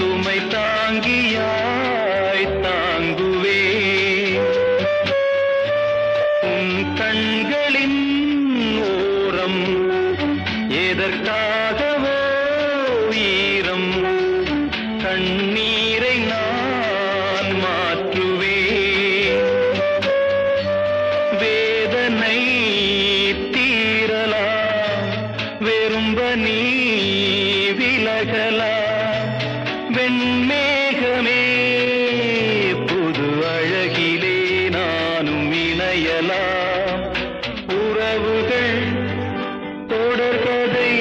சுமை தாங்கியாய் தாங்குவே உன் கண்களின் ஓரம் எதற்காகவோ ஈரம் கண்ணீரை நான் மாற்றுவேன் வேதனை தீரலாம் வெறும்ப நீ விலகலாம் வெண்மேகமே புது அழகிலே நானும் இணையலாம் உறவுகள் தொடர்கதை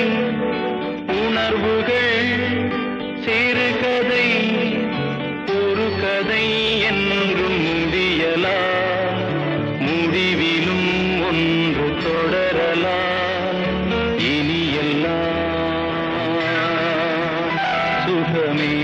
உணர்வுகள் சிறுகதை ஒரு கதை என்றும் முடியலாம் முடிவிலும் ஒன்று தொடரலாம் இனியெல்லாம் சுகமே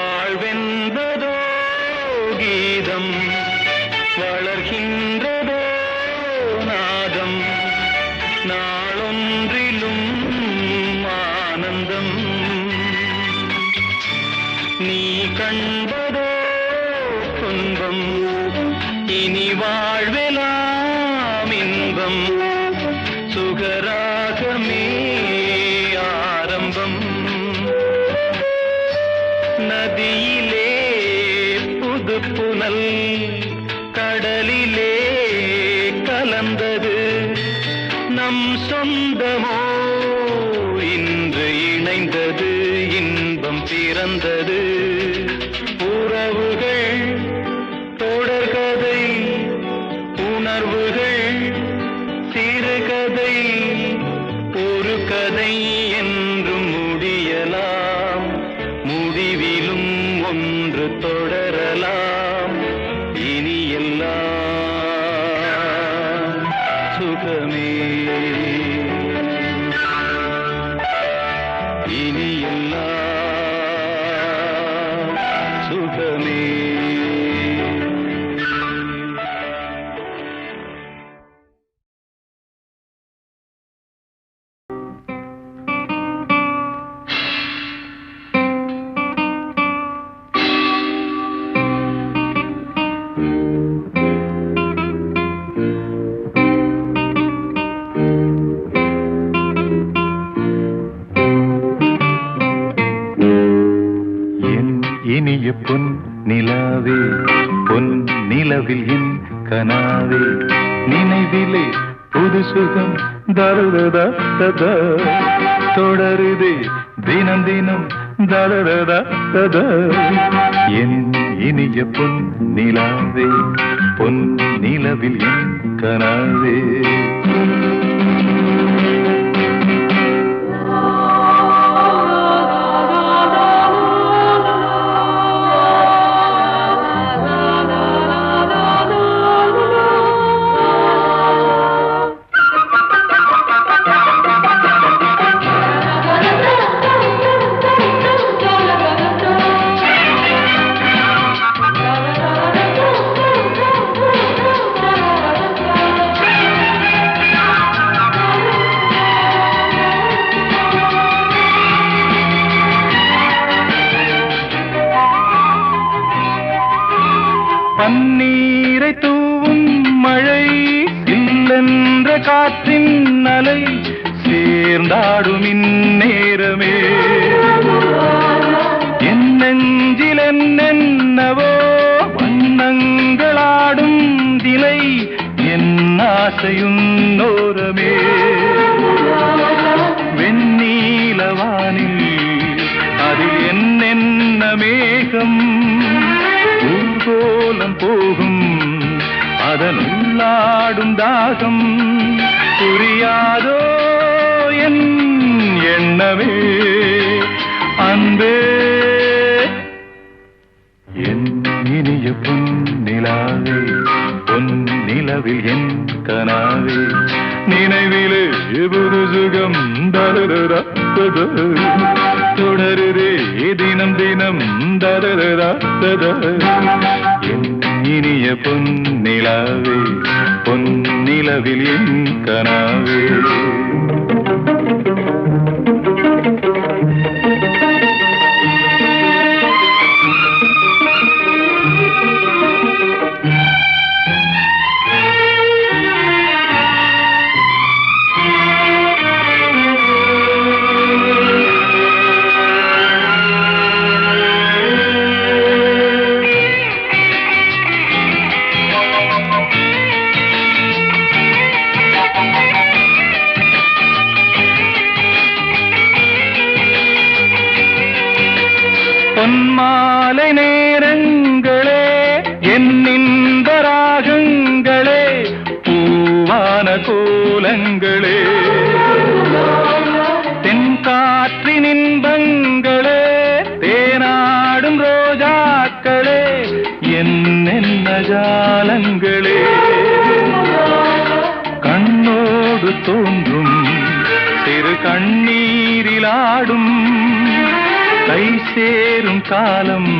வாழ்வென்பதோ கீதம் வளர்கின்றதோ நாதம் நாளொன்றிலும் ஆனந்தம் நீ கண்பதோ துன்பம் இனி வாழ்வெலாம் இன்பம் சுகராகமே ஆரம்பம் நதியிலே புது புனல் கடலிலே கலந்தது நம் சொந்தமோ இன்று இணைந்தது இன்பம் பிறந்தது உறவுகள் தொடர்கதை உணர்வுகள் சிறுகதை ஒரு கதை என்றும் முடியலாம் முடிவிலும் ஒன்று தொடரலாம் இனியெல்லாம் சுகமே இனியெல்லாம் சுகமே இனிய பொன் நிலாவே பொன் நிலவில் என் கனாவே நினைவிலே புது சுகம் தருததா ததா தொடருதே தினம் தினம் தருததா ததா என் இனிய பொன் நிலாவே பொன் நிலவில் என் கனாவே பன்னீரை தூவும் மழை இல்லென்ற காற்றின் அலை சேர்ந்தாடும் இந்நேரமே என் நெஞ்சில் என்னென்னவோ வண்ணங்களாடும் திலை என் ஆசையும் நோரமே வெண்ணீலவானில் அதில் என்னென்ன மேகம் ஊர்கோலம் போகும் அதனுள்ளாடும் தாகம் புரியாதோ என் எண்ணமே அன்பே கனாவே நினைவிலே புது சுகம் தரரா தொடருதே தினம் தினம் தரரா என் இனிய பொன்னிலாவே பொன்னிலவில் என் கனாவே பொன்மாலை நேரங்களே என்னின்ப ராகங்களே பூவான கோலங்களே தென்காற்றின் இன்பங்களே தேனாடும் ரோஜாக்களே என்னென்ன ஜாலங்களே கண்ணோடு தோன்றும் சிறு கண்ணீரிலாடும் கை சேரும் காலம்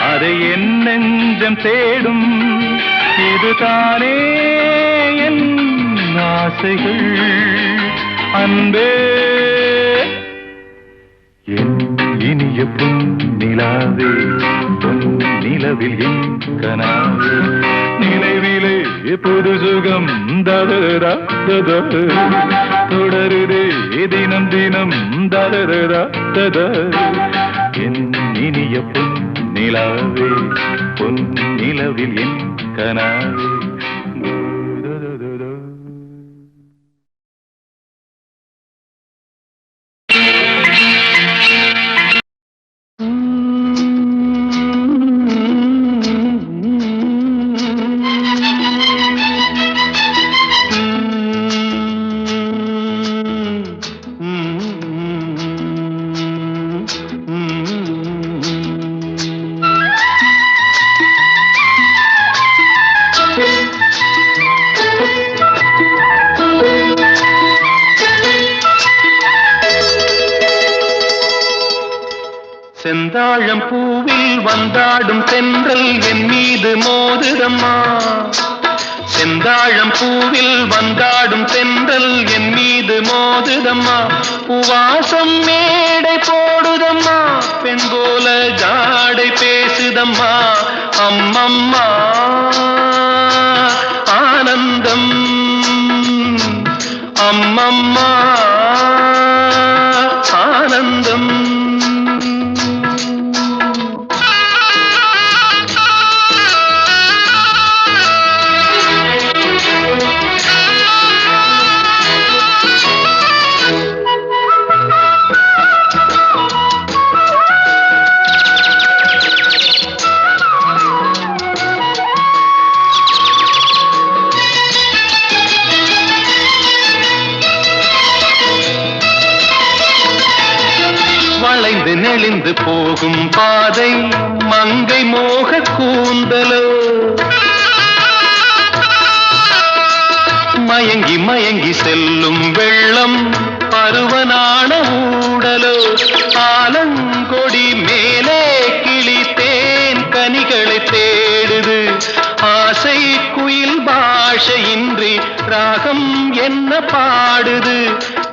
அதை என் நெஞ்சம் தேடும் இதுதானே என் ஆசைகள் அன்பே என் இனிய பொன்னிலாவே பொன்னிலவில் என் கனாவே நினைவிலே புது சுகம் தரரா தொடருதே தினம் தினம் தரரா என் இனிய பொன்னிலாவே பொன்னிலவில் என் கனாவே செந்தாழம் பூவில் வந்தாடும் தென்றல் என் மீது மோதுதம்மா செந்தாழம் பூவில் வந்தாடும் தென்றல் என் மீது மோதுதம்மா பூவாசம் மேடை போடுதம்மா பெண் போல ஜாடை பேசுதம்மா அம்மம்மா ஆனந்தம் அம்மம்மா ஆனந்தம் வளைந்து நெளிந்து போகும் பாதை மங்கை மோக கூந்தலோ மயங்கி மயங்கி செல்லும் வெள்ளம் பருவனான ஊடலோ ஆலங்கொடி மேலே கிளி தேன் கனிகளை தேடுது ஆசை குயில் பாஷையின்றி ராகம் என்ன பாடுது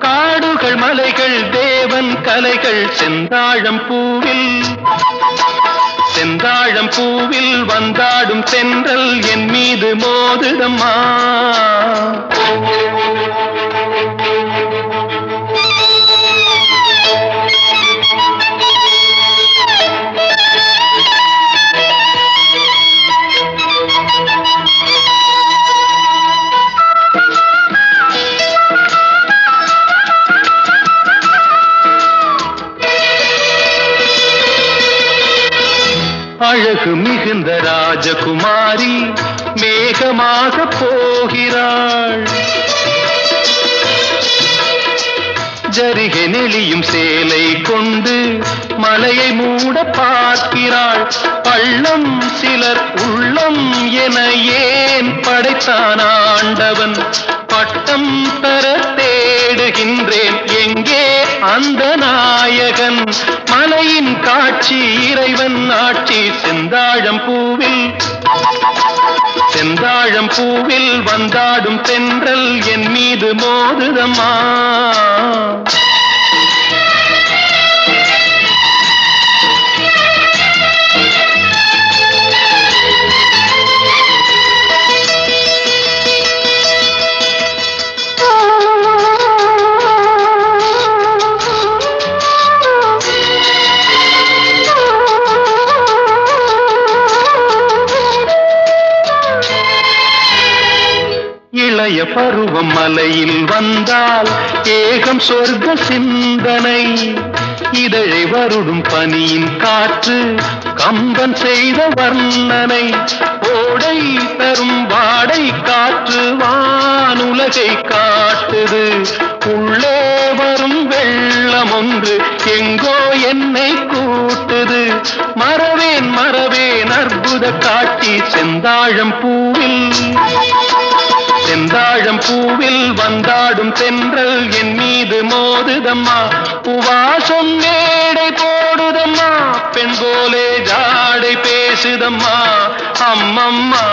காடுகள் மலைகள் தேவன் கலைகள் செந்தாழம் பூவில் வந்தாடும் தென்றல் என் மீது மோதுதம்மா அழகு மிகுந்த ராஜகுமாரி மேகமாக போகிறாள் ஜரிகை நெளியும் சேலை கொண்டு மலையை மூட பார்க்கிறாள் பள்ளம் சிலர் உள்ளம் என ஏன் படைத்தான் ஆண்டவன்? பட்டம் தர தேடுகின்றேன், எங்கே அந்த நாயகன்? மலையின் காட்சி இறைவன் ஆட்சி, செந்தாழம் பூவில் வந்தாடும் தென்றல் என் மீது மோதுதம்மா. இளைய பருவம் மலையில் வந்தால் ஏகம் சொர்க்க சிந்தனை. இதழை வருடும் பனியின் காற்று கம்பன் செய்த வர்ணனை. ஓடை தரும் வாடை காற்று வானுலகை காட்டுது. உள்ளே வரும் வெள்ளம் ஒன்று எங்கோ என்னை கூட்டுது. மறவேன் மறவேன் அற்புத காட்சி செந்தாழம் பூவில் வந்தாடும் தென்றல் என் மீது மோதுதம்மா. உவாசம் மேடை போடுதம்மா, பெண் போலே ஜாடை பேசுதம்மா. அம்மம்மா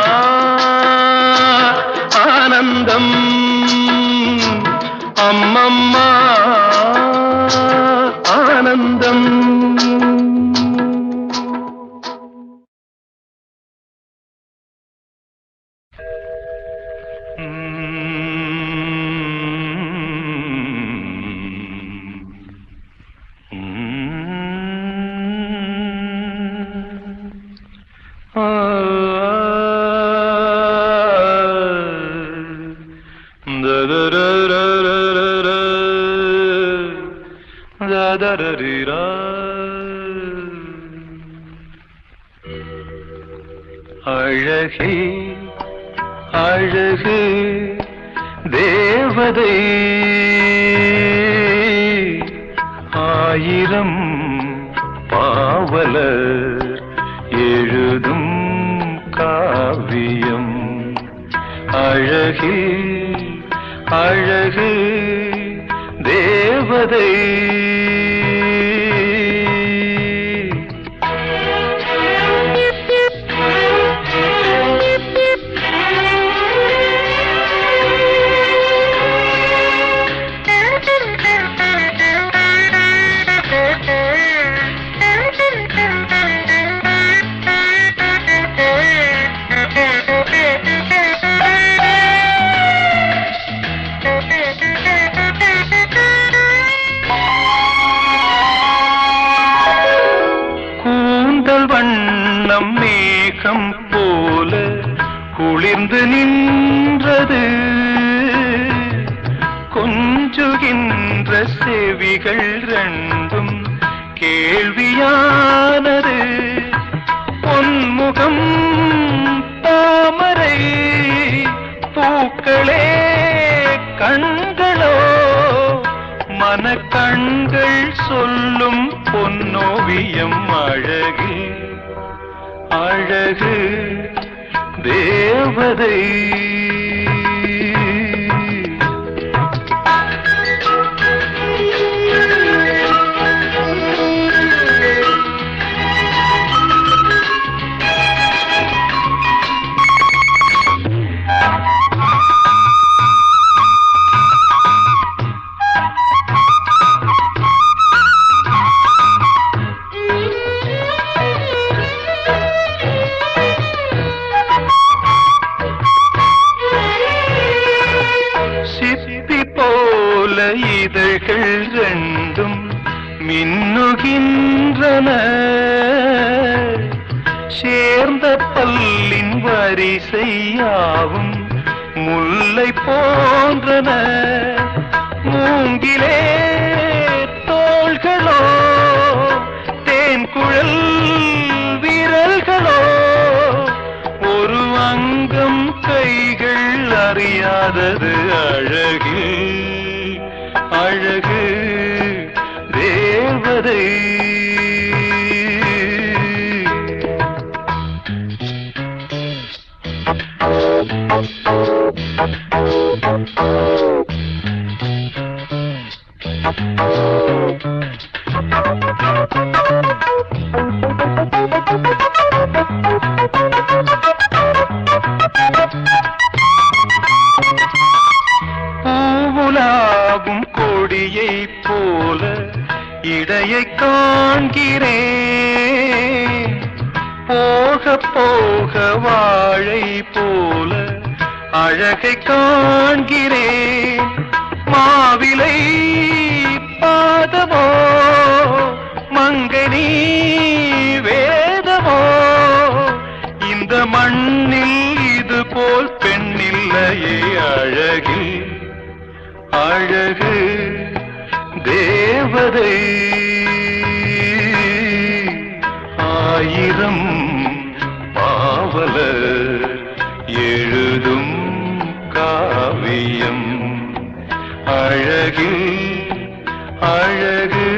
ஆனந்தம், அம்மம்மா ஆனந்தம். அழகே அழகு தேவதை ஆயிரம் பாவலர் எழுதும் காவியம். அழகே அழகு தேவதை மேகம் போல குளிர்ந்து நின்றது. கொஞ்சுகின்ற செவிகள் ரெண்டும் கேள்வியானது. பொன்முகம் தாமரை பூக்களே கண்களோ, மனக்கண்கள் சொல்லும் பொன்னோவியம். அழகு அழகு தேவதை இதழ்கள் ரெண்டும் மின்னுகின்றன. சேர்ந்த பல்லின் வரிசையாவும் முல்லை போன்றன. மூங்கிலே தோள்களோ தேன்குழல் விரல்களோ, ஒரு அங்கம் கைகள் அறியாதது. அழகு அழகு தேவதை அழகை காண்கிறேன். போக போக வாழை போல அழகை காண்கிறேன். மாவிலை பாதமோ மங்கனி வேதமோ, இந்த மண்ணில் இது போல் பெண்ணில்லையே அழகில் அழகு தேவதை. ஆயிரம் பாவலர் எழுதும் காவியம் அழகில் அழகு.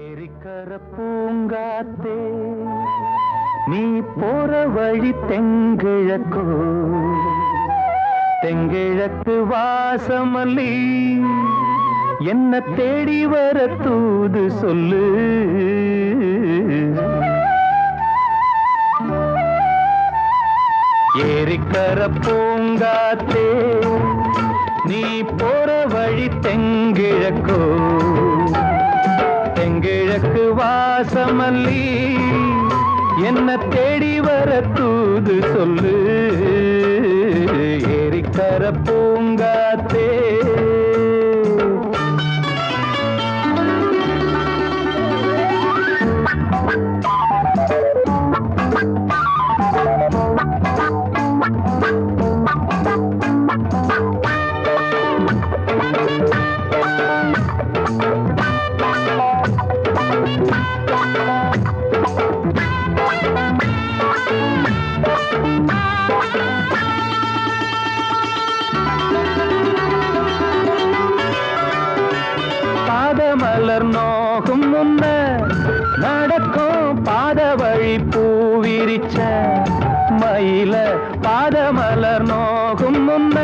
ஏரிக்கர பூங்காத்தே நீ போற வழி தெங்கிழக்கோ, தெங்கிழக்கு வாசமல்லி என்ன தேடி வர தூது சொல்லு. ஏரிக்கர பூங்காத்தே நீ போற வழி தெங்கிழக்கோ, தெங்கிழக்கு வாசமல்லி என்ன தேடி வர தூது சொல்லு. ஏரிக்கர பூங்காத்தே பாதமலர் நோகும் முன்ன நடக்கும் பாத வழி பூவிரிச்ச மயில, பாதமலர் நோகும் முன்ன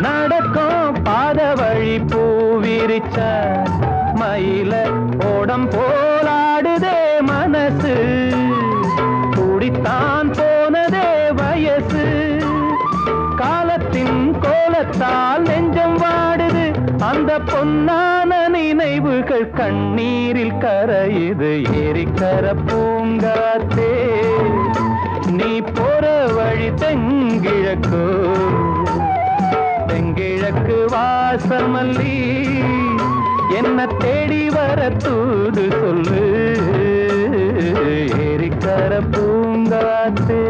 நடக்கும் பாத வழி பூவிரிச்ச மயில, ஓடம் போலாடுதே மனசு கூடித்தான் போனதே வயசு. காலத்தின் கோலத்தால் நெஞ்சம் வாடுது, அந்த பொன்னான நினைவுகள் கண்ணீரில் கரையுது. ஏரிக்கர பூங்காத்தே நீ போற வழி தெங்கிழக்கு, தெங்கிழக்கு வாசமல்லி என்ன தேடி வர தூது சொல்லு. ஏரிக்கர பூங்காத்தே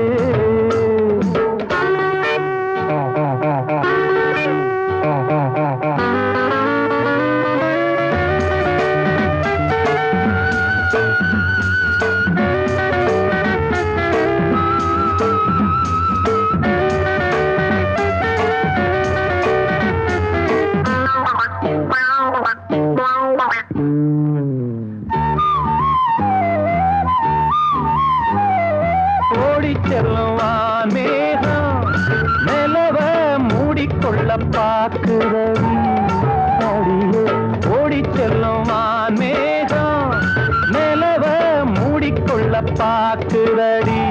செல்லுவான் மேகம் நிலவ மூடிக்கொள்ள பாக்குறவி அடியே. ஓடி செல்லுவான் மேகம் நிலவ மூடிக்கொள்ள பாக்குறடி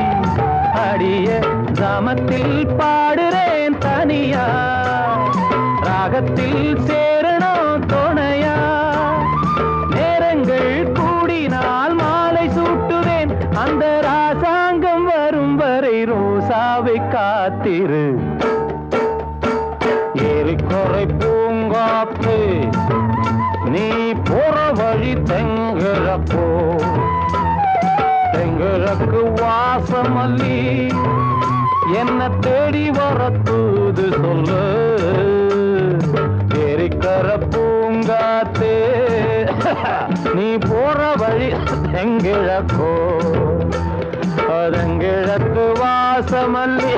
அடிய. கிராமத்தில் பாடுறேன் தனியா, ராகத்தில் சேரணும் துணையா. நேரங்கள் கூடினால் மாலை சூட்டுவேன், அந்த ராசாங்கம் வரும் வரை ரோசாவை காத்திரு. ஏரிக்கரை பூங்காத்து நீ போற வழி தெங்கிழக்கோ, தெங்கிழக்கு வாசமல்லி என்ன தேடி வர தூது சொல்லு. ஏரிக்கர பூங்காத்தே நீ போற வழி தெங்கிழக்கோ, தெங்கிழக்கு வாசமல்லி.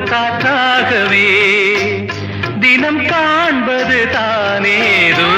காற்றாகவே தினம் காண்பது தானேதோ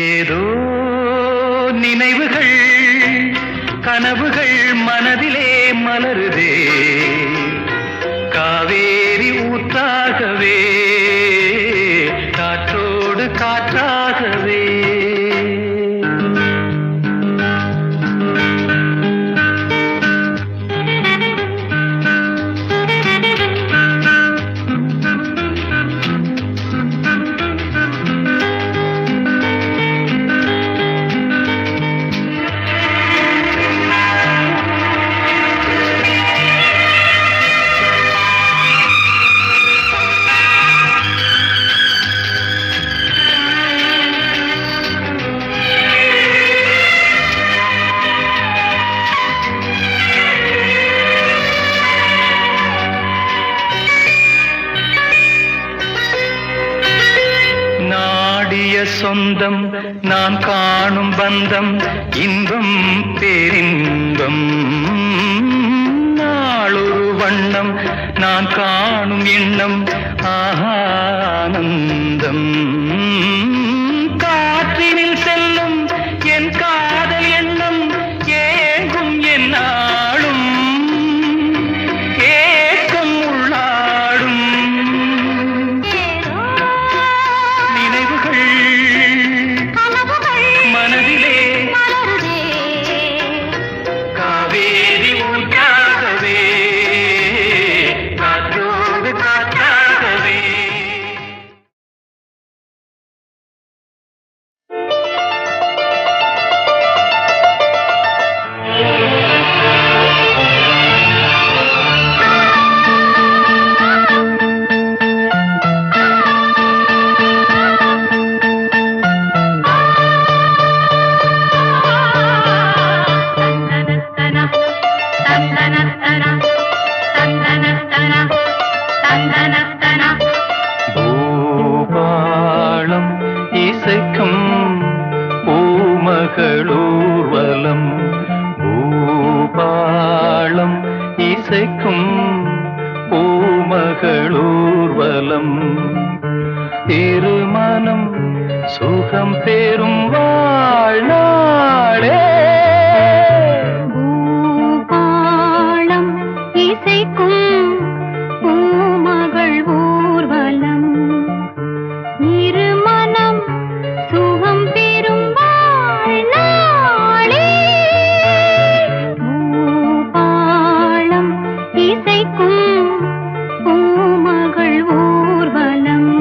ஏதோ நினைவுகள் கனவுகள் மனதிலே மலருதே காவேரி ஊற்றாகவே காற்றோடு காற்றாகவே சொந்தம் நான் காணும் பந்தம் இன்பம் பேரின்பம் நாளொரு வண்ணம் நான் காணும் எண்ணம் ஆனந்தம் காற்றினில் செல்லும் என் காதல் எண்ணம் ஏங்கும் என் நாளும் ஏக்கம் உள்ளாடும் மனதிலே காவேரி ஊற்றாகவே காற்றோடு காற்றாகவே பூபாளம் இசைக்கும் பூமகளூர்வலம் பூபாளம் இசைக்கும் பூமகளூர்வலம் திருமணம் சுகம் பெறும் வாழ்நாளே பூபாளம் இசைக்கும் பூமகள் ஊர்வலம் இருமனம் சுகம் பெறும் வாழ்நாளே பூபாளம் இசைக்கும் பூமகள் ஊர்வலம்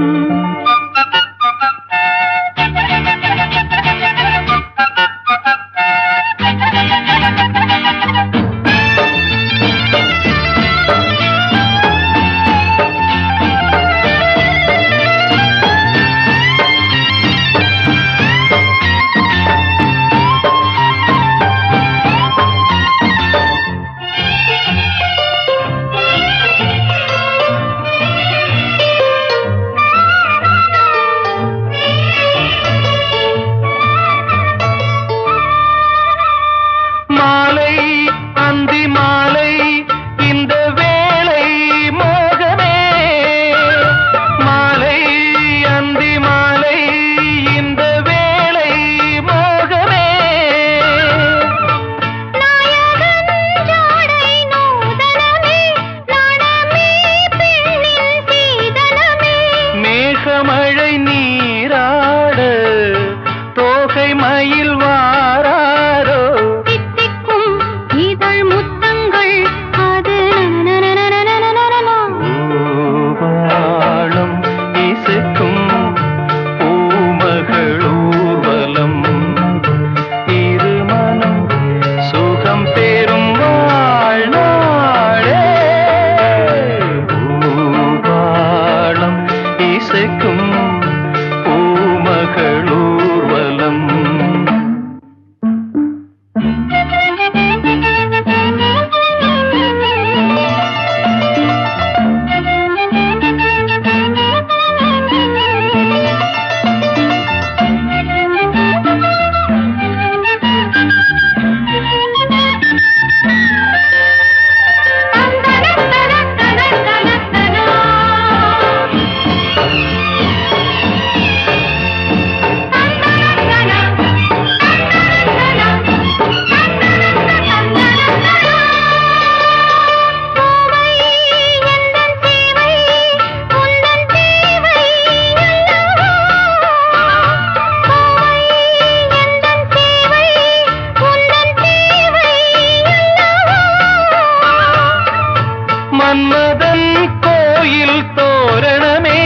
மன்மதன் கோயில் தோரணமே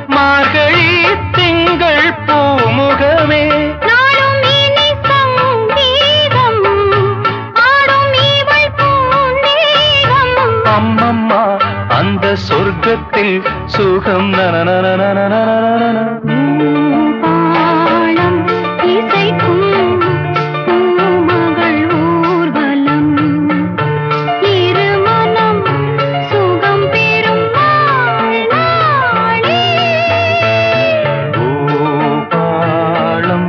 மார்கழி திங்கள் பூமுகமே நாளும் இனி சங்கீதம் ஆடும் இவள் பூந்தேகம் அம்மம்மா அந்த சொர்க்கத்தில் சுகம் நனநனநனநனநன தாளம் இசைக்கும் பூமகள் ஊர்வலம் இருமனம் சுகம் பெறும் நாளே பூபாளம்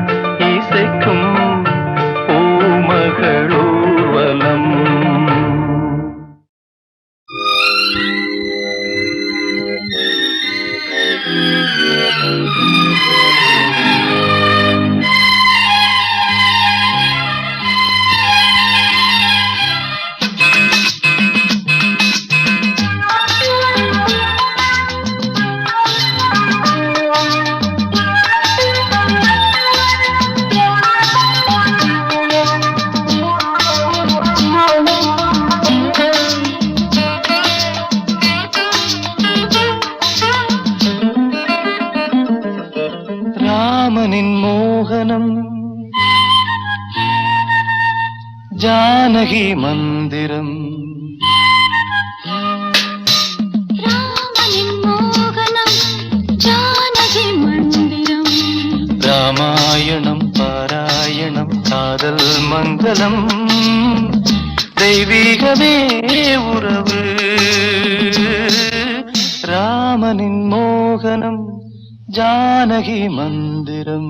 இசைக்கும் பூமகளூர்வலம் ராமனின் மோகனம் ஜானகி மந்திரம் ராமனின் மோகனம் ஜானகி மந்திரம் ராமாயணம் பாராயணம் காதல் மங்களம் தெய்வீகமே உறவு ராமனின் மோகனம் ஜானகி மந்திரம்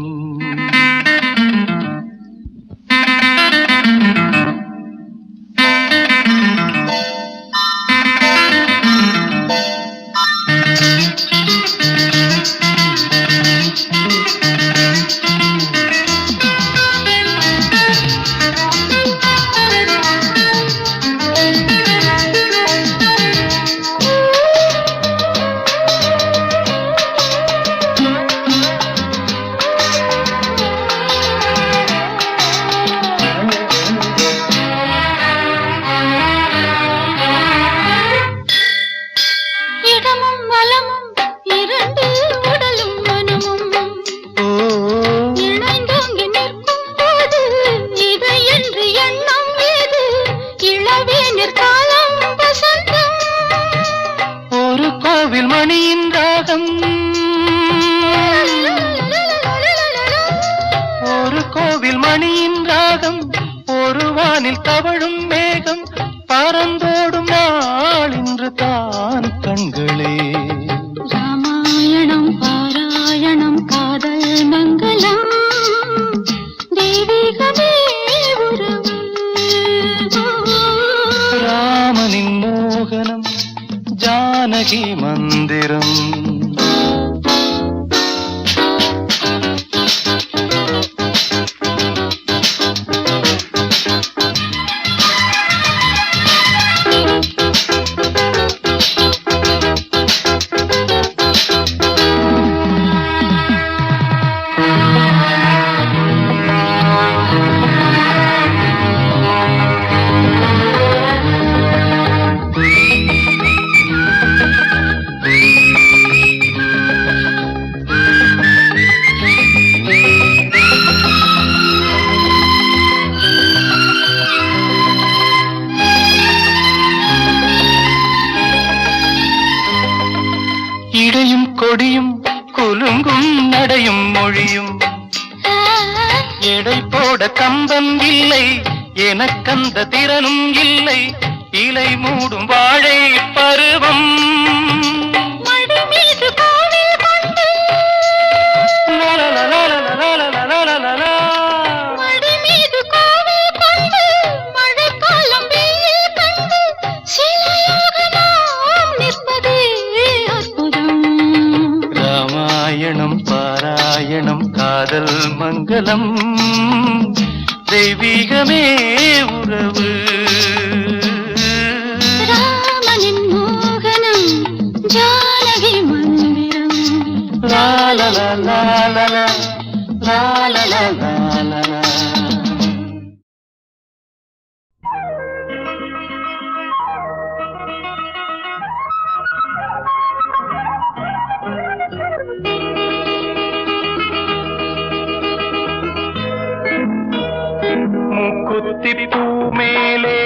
இடமும் வலமும் இரண்டு உடலும் மனமும் இணைந்தோங்கி நிற்கும் போது இதை என்று எண்ணம் ஏது இளவேனிற் காலம் வசந்தம் ஒரு கோவில் மணியின் ராகம் ஒரு கோவில் மணியின் ராகம் ஒரு வானில் தவழும் மேகம் பறந்தோடும் நாள் இன்று தான் கண்களே ராமாயணம் பாராயணம் காதல் மங்களம் தெய்வீகமே உறவு ராமனின் மோகனம் ஜானகி மந்திரம் இடையும் கொடியும் குலுங்கும் நடையும் மொழியும் எடை போட கம்பம் இல்லை எனக்கந்த திறனும் இல்லை இலை மூடும் வாழை பருவம் மடி மீது கோவில் கொண்டு லலலலலலலலலலலலா. மடி மீது கோவில் கொண்டு மழைக்காலம் வெயில் கண்டு சிலையாக நாம் நிற்பதே அற்புதம் ராமாயணம் பாராயணம் காதல் மங்களம் தெய்வீகமே உறவு ராமனின் மோகனம் ஜானகி மந்திரம் லாலலலலலலா, லாலலலலலலா. மூக்குத்தி பூ மேலே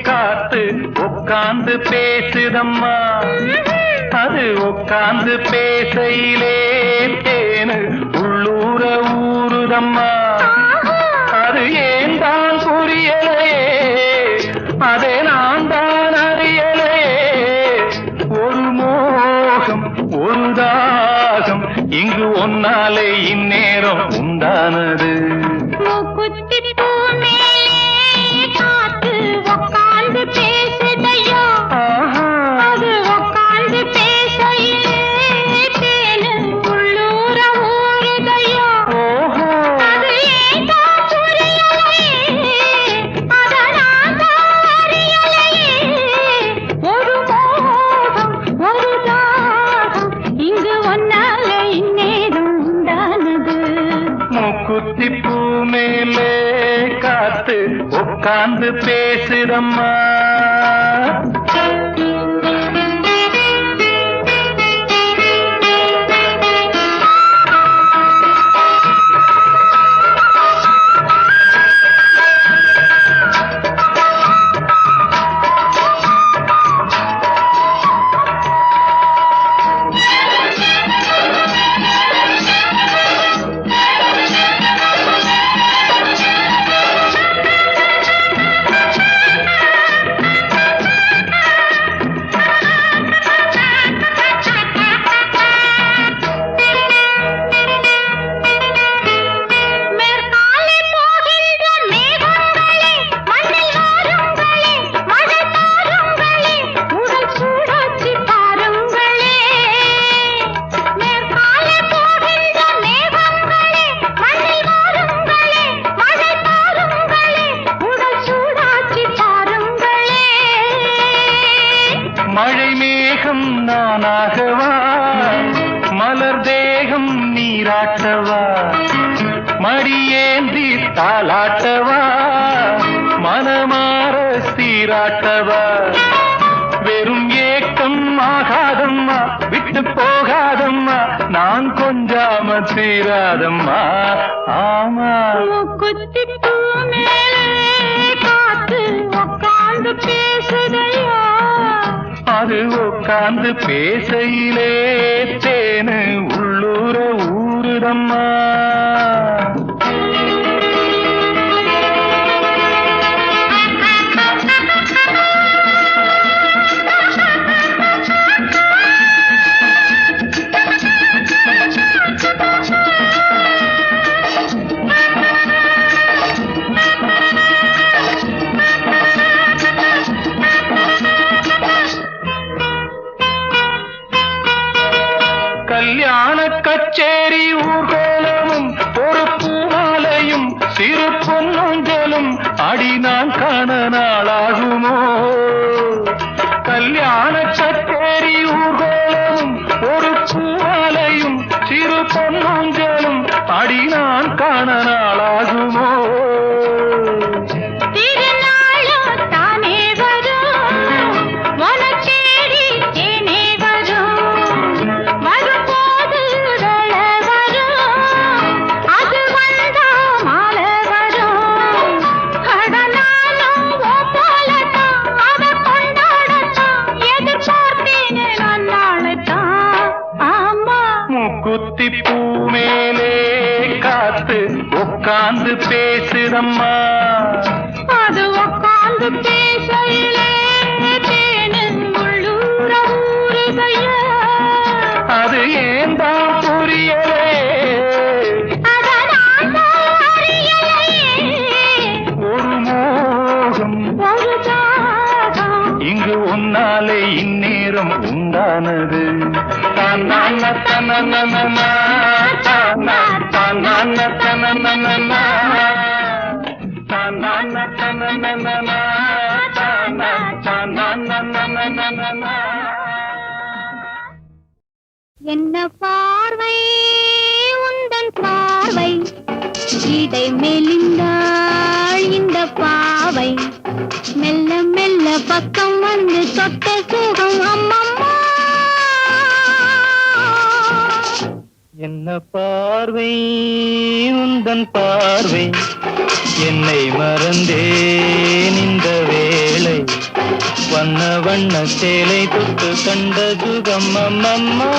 காத்து உட்கார்ந்து பேசுதம்மா அது உட்கார்ந்து பேசையிலே தேனு உள்ளூர ஊறுதம்மா அது ஏன் தான் புரியலையே அதே நான் தான் அறியலையே ஒரு மோகம் ஒரு தாகம் இங்கு ஒன்னாலே இந்நேரம் உண்டானது மூக்குத்தி பூ மேலே காத்து உட்கார்ந்து பேசுதையோ அது உட்கார்ந்து பேசையிலே தேனு உள்ளூர ஊறுதையோ அது ஏன் தான் புரியலையே அதனால் தான் அறியலையே ஒரு மோகம் ஒரு தாகம் இங்கு ஒன்னாலே இந்நேரம் உண்டானது மூக்குத்தி பூ மேலே காத்து உட்கார்ந்து பேசுதம்மா மழை மேகம் நானாகவா மலர் தேகம் நீராட்டவா மடியேந்தி தாலாட்டவா மனமாற சீராட்டவா வெறும் ஏக்கம் ஆகாதம்மா விட்டு போகாதம்மா நான் கொஞ்சாம தீராதம்மா ஆமா மூக்குத்தி பூ மேலே காத்து உட்கார்ந்து பேசுதையோ அது உட்கார்ந்து பேசையிலே தேனு உள்ளூர ஊறுதம்மா கல்யாண கச்சேரி ஊர்கோலமும் ஒரு பூமாலையும் சிறு பொன்னஞ்சலும் அடி நான் காண நாளாகுமோ கல்யாண கச்சேரி ஊர்கோலமும் ஒரு பூமாலையும் சிறு பொன்னஞ்சலும் அடி நான் காண நாளாகுமோ மூக்குத்தி பூ மேலே காத்து உட்கார்ந்து பேசுதம்மா அது உட்கார்ந்து பேசையிலே தேனு உள்ளூர ஊறுதையோ அது ஏன் தான் புரியலே அதனால் தான் அறியலையே ஒரு மோகம் ஒரு தாகம் இங்கு உன்னாலே இந்நேரம் உண்டானது தன்னான தனனனனா தானா தன்னான தனனனனா தன்னான தனனனனா தானா தனனனனனா என்ன பார்வை உந்தன் பார்வை இடை மெலிந்தாள் இந்த பாவை மெல்ல மெல்ல பக்கம் வந்து தொட்ட சுகம் அம்மம்மா என்ன பார்வை உந்தன் பார்வை என்னை மறந்தேன் இந்த வேளை வண்ண வண்ண சேலை தொட்டு கண்ட சுகம் அம்மம்மா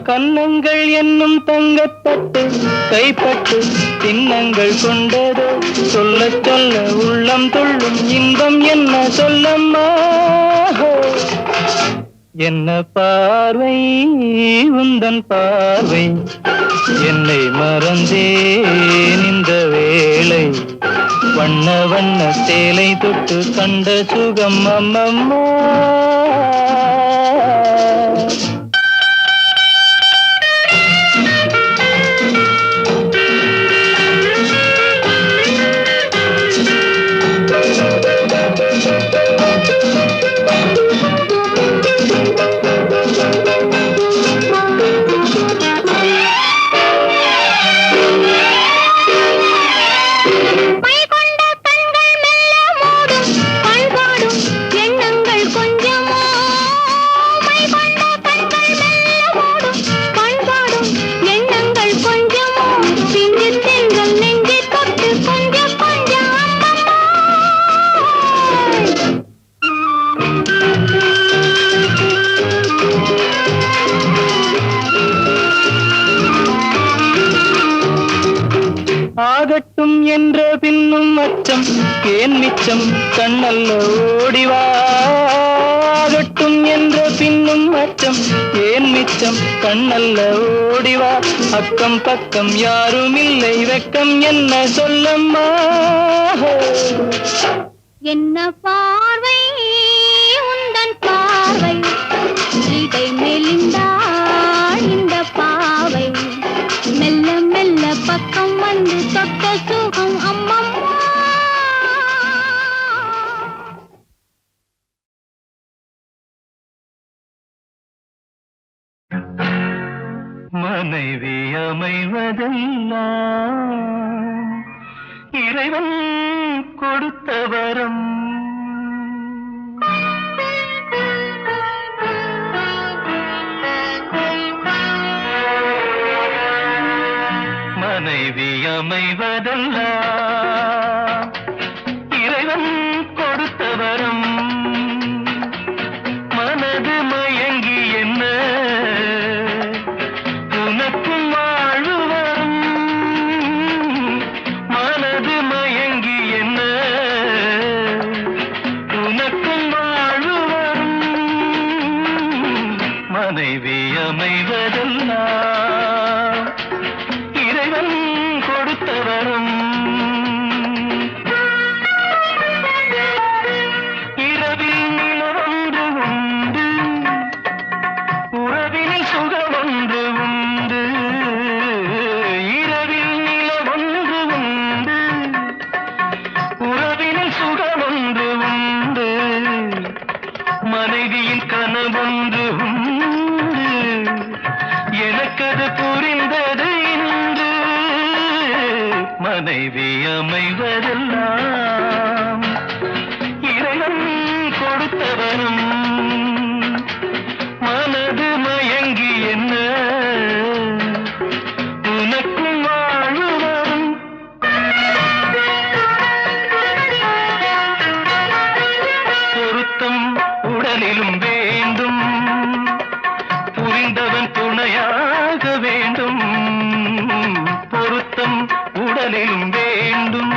கன்னங்கள் என்னும் தங்கப்பட்டு கைப்பட்டு சின்னங்கள் கொண்டதோ சொல்ல சொல்ல உள்ளம் துள்ளும் இன்பம் என்ன சொல்லம்மா என்ன பார்வை உந்தன் பார்வை என்னை மறந்தேன் இந்த வேளை வண்ண வண்ண சேலை தொட்டு கண்ட சுகம் அம்மம்மா ஆகட்டும் என்ற பின்னும் அச்சம் ஏன் மிச்சம் கண்ணல்ல ஓடிவா ஆகட்டும் என்ற பின்னும் அச்சம் ஏன் மிச்சம் கண்ணல்ல ஓடிவா அக்கம் பக்கம் யாரும் இல்லை வெக்கம் என்ன சொல்லம்மா என்ன பார்வை உந்தன் பார்வை இடை மெலிந்தாள் இந்த பாவை மெல்ல மெல்ல பக்கம் வந்து தொட்ட சுகம் அம்மம்மா மனைவி அமைவதெல்லாம் இறைவன் கொடுத்த வரம் மனைவி அமைவதெல்லாம் இறைவன் கொடுத்த வரம் மனது மயங்கி என்ன உனக்கும் வாழ்வு வரும் மனது மயங்கி என்ன உனக்கும் வாழ்வு வரும் மனைவி அமைவதெல்லாம் இறைவன் கொடுத்த வரம் இரவில் நிலவொன்று உண்டு உறவினில் சுகமொன்று உண்டு இரவில் நிலவொன்று உண்டு உறவினில் சுகமொன்று உண்டு மனைவியின் கனவொன்று உண்டு எனக்கது புரிந்தது இன்று மனைவி அமைவதெல்லாம் இறைவன் கொடுத்த வரம் மனது மயங்கி என்ன உனக்கும் வாழ்வு வரும் பொருத்தம் உடலிலும் வேண்டும் புரிந்தவன் துணையாக வேண்டும் பொருத்தம் உடலிலும் வேண்டும்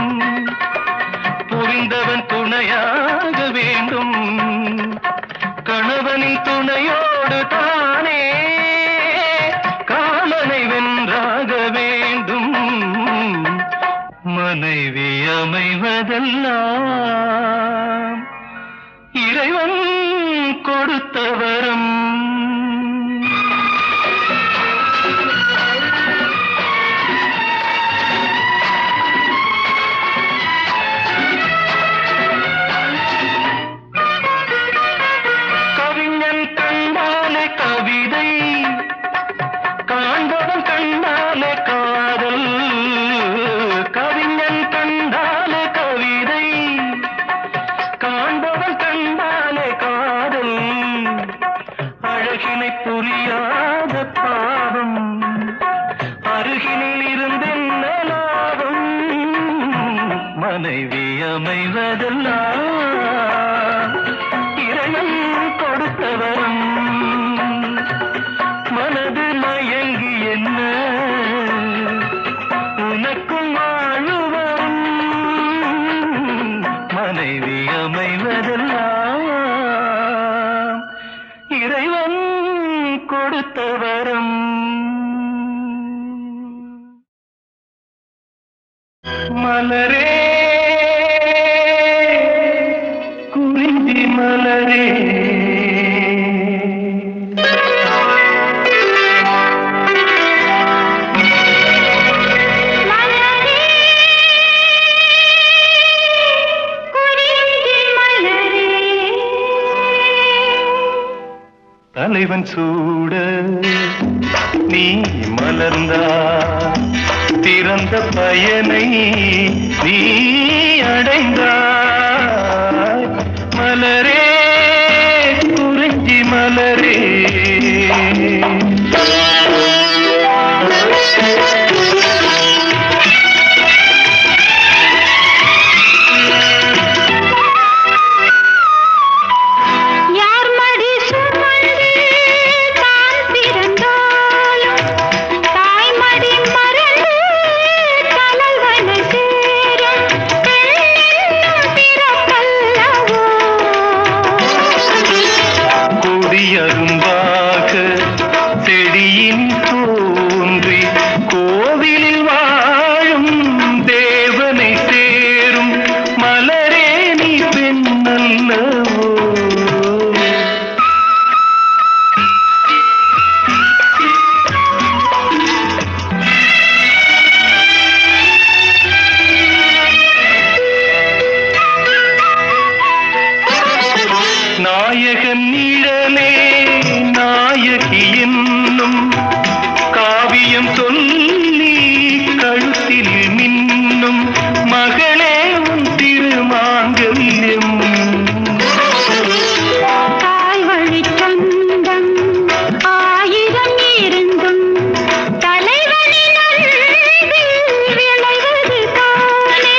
மனைவி அமைவதெல்லாம் இறைவன் கொடுத்த வரம். கவிஞன் கண்டாலே கவிதை, காண்பவன் கண்டாலே காதல். கவிஞன் கண்டாலே கவிதை, காண்பவன் கண்டாலே காதல். அழகினை புரியாத பாவம், அருகினில் இருந்தென்ன லாபம். மனைவி அமைவதெல்லாம் இறைவன் கொடுத்த வரம். மனது மயங்கி என்ன உனக்கும் வாழுவரும். மனைவி அமைவதெல்லாம் இறைவன் கொடுத்த வரம். மலரே குறிஞ்சி மலரே, தலைவன் சூட நீ மலர்ந்தா திறந்த பயனை நீ அடைந்தாய். மலரே குறிஞ்சி மலரே, அரும்பாக செடியின் தோன்றி கோவிலில் வாழும் தேவனை சேரும். மலரே நீ பெண்ணல்லவோ. நாயகன் நிழலே நாயகி என்னும் காவியம் சொல்லி கழுத்தில் மின்னும் மகளே உன் திருமாங்கல்யம். தாய் வழி சொந்தம் ஆயிரம் இருந்தும் தலைவனின் அன்பில் விளைவது தானே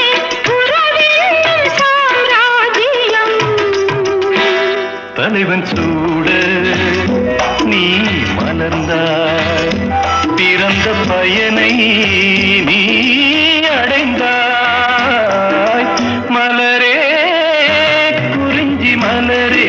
உறவின் சாம்ராஜ்யம். தலைவன் சூட நீ மலர்ந்தாய், பிறந்த பயனை நீ அடைந்தாய். மலரே குறிஞ்சி மலரே,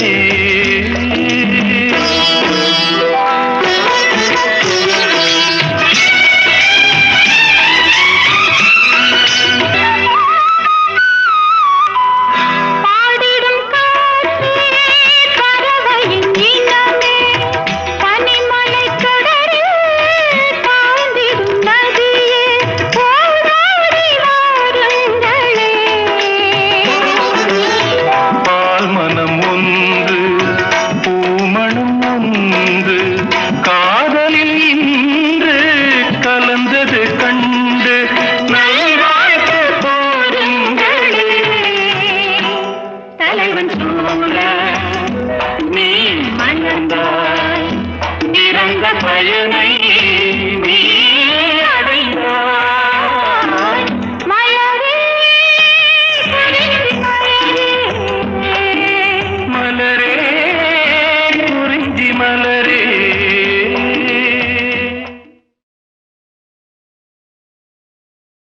பயனை நீ அடைந்தாய். மலரே மலரே குறிஞ்சி மலரே.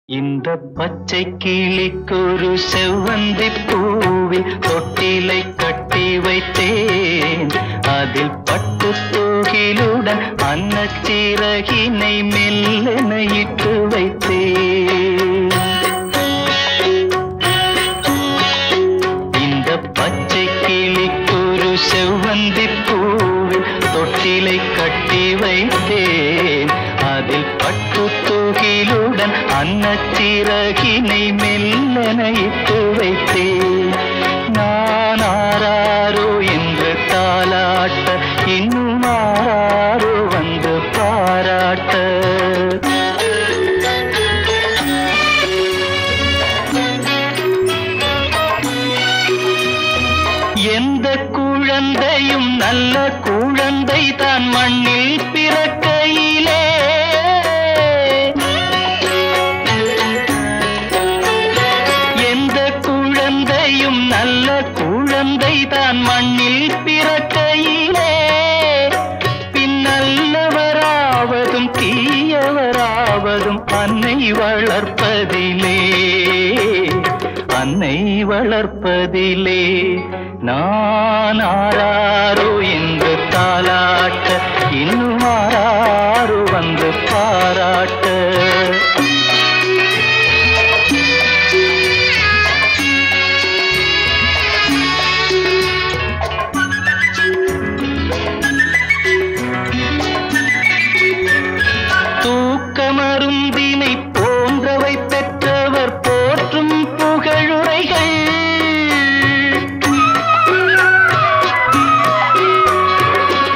இந்த பச்சை கிளிக்கொரு செவ்வந்தி பூவில் தொட்டிலை கட்டி வைத்தேன். அதில் பட்டு தூகிலுடன் அன்னச்சிறகினை மெல்லென இட்டு வைத்தேன். தூகிலுடன் அன்னச்சிறகினை மெல்லன இட்டு வைத்தேன். நான் ஆராரோ என்று தாலாட்ட இன்னும் ஆராரோ வந்து பாராட்ட. எந்த குழந்தையும் நல்ல குழந்தை தான் மண்ணில் பிறக்கையிலே, எந்த குழந்தையும் நல்ல குழந்தை தான் மண்ணில் பிறக்கையிலே, பின்னல்லவராவதும் தீயவராவதும் அன்னை வளர்ப்பதிலே, அன்னை வளர்ப்பதிலே. நான் ஆராரோ என்று தாலாட்ட இன்னும் ஆராரோ வந்து பாராட்ட. தூக்கமருந்தினை போன்றவை பெற்றவர் போற்றும் புகழுரைகள்,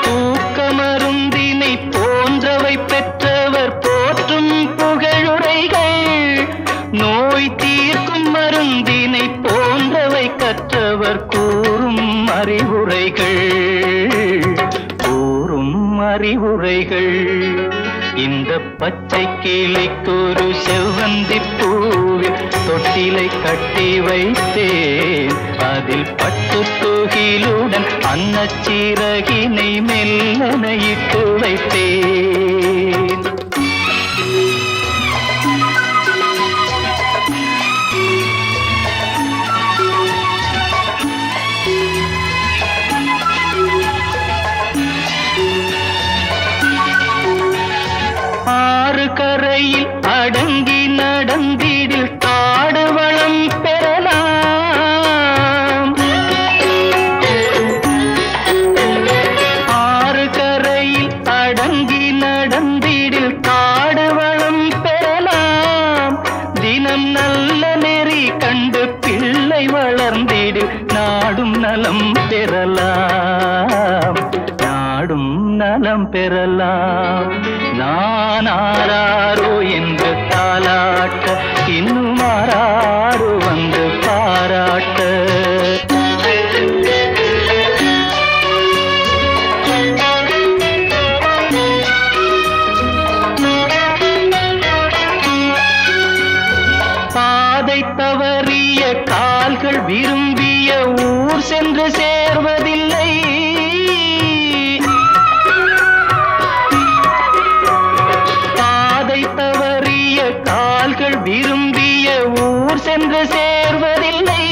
தூக்கமருந்தினை போன்றவை பெற்றவர் போற்றும் புகழுரைகள், நோய் தீர்க்கும் மருந்தினை போன்றவை கற்றவர் கூறும் அறிவுரைகள், கூறும் அறிவுரைகள். இந்த பச்சை கிளிக்கொரு செவ்வந்தி பூவில் தொட்டிலை கட்டி வைத்தேன். அதில் பட்டு தூகிலுடன் அன்னச்சிறகினை மெல்லன இட்டு வைத்தேன். ஆறு கரையில் அடங்கி நடந்திடில் காடு வளம் பெறலாம். ஆறு கரையில் அடங்கி நடந்திடில் காடு வளம் பெறலாம். தினம் நல்ல நெறி கண்டு பிள்ளை வளர்ந்திடில் நாடும் நலம் பெறலாம், நாடும் நலம் பெறலாம். நான் ஆராரோ என்று தாலாட்ட இன்னும் ஆராரோ வந்து பாராட்ட. பாதை தவறிய கால்கள் விரும்பிய ஊர் சென்று சேர்வதில்லை. தவறிய கால்கள் விரும்பிய ஊர் சென்று சேர்வதில்லை.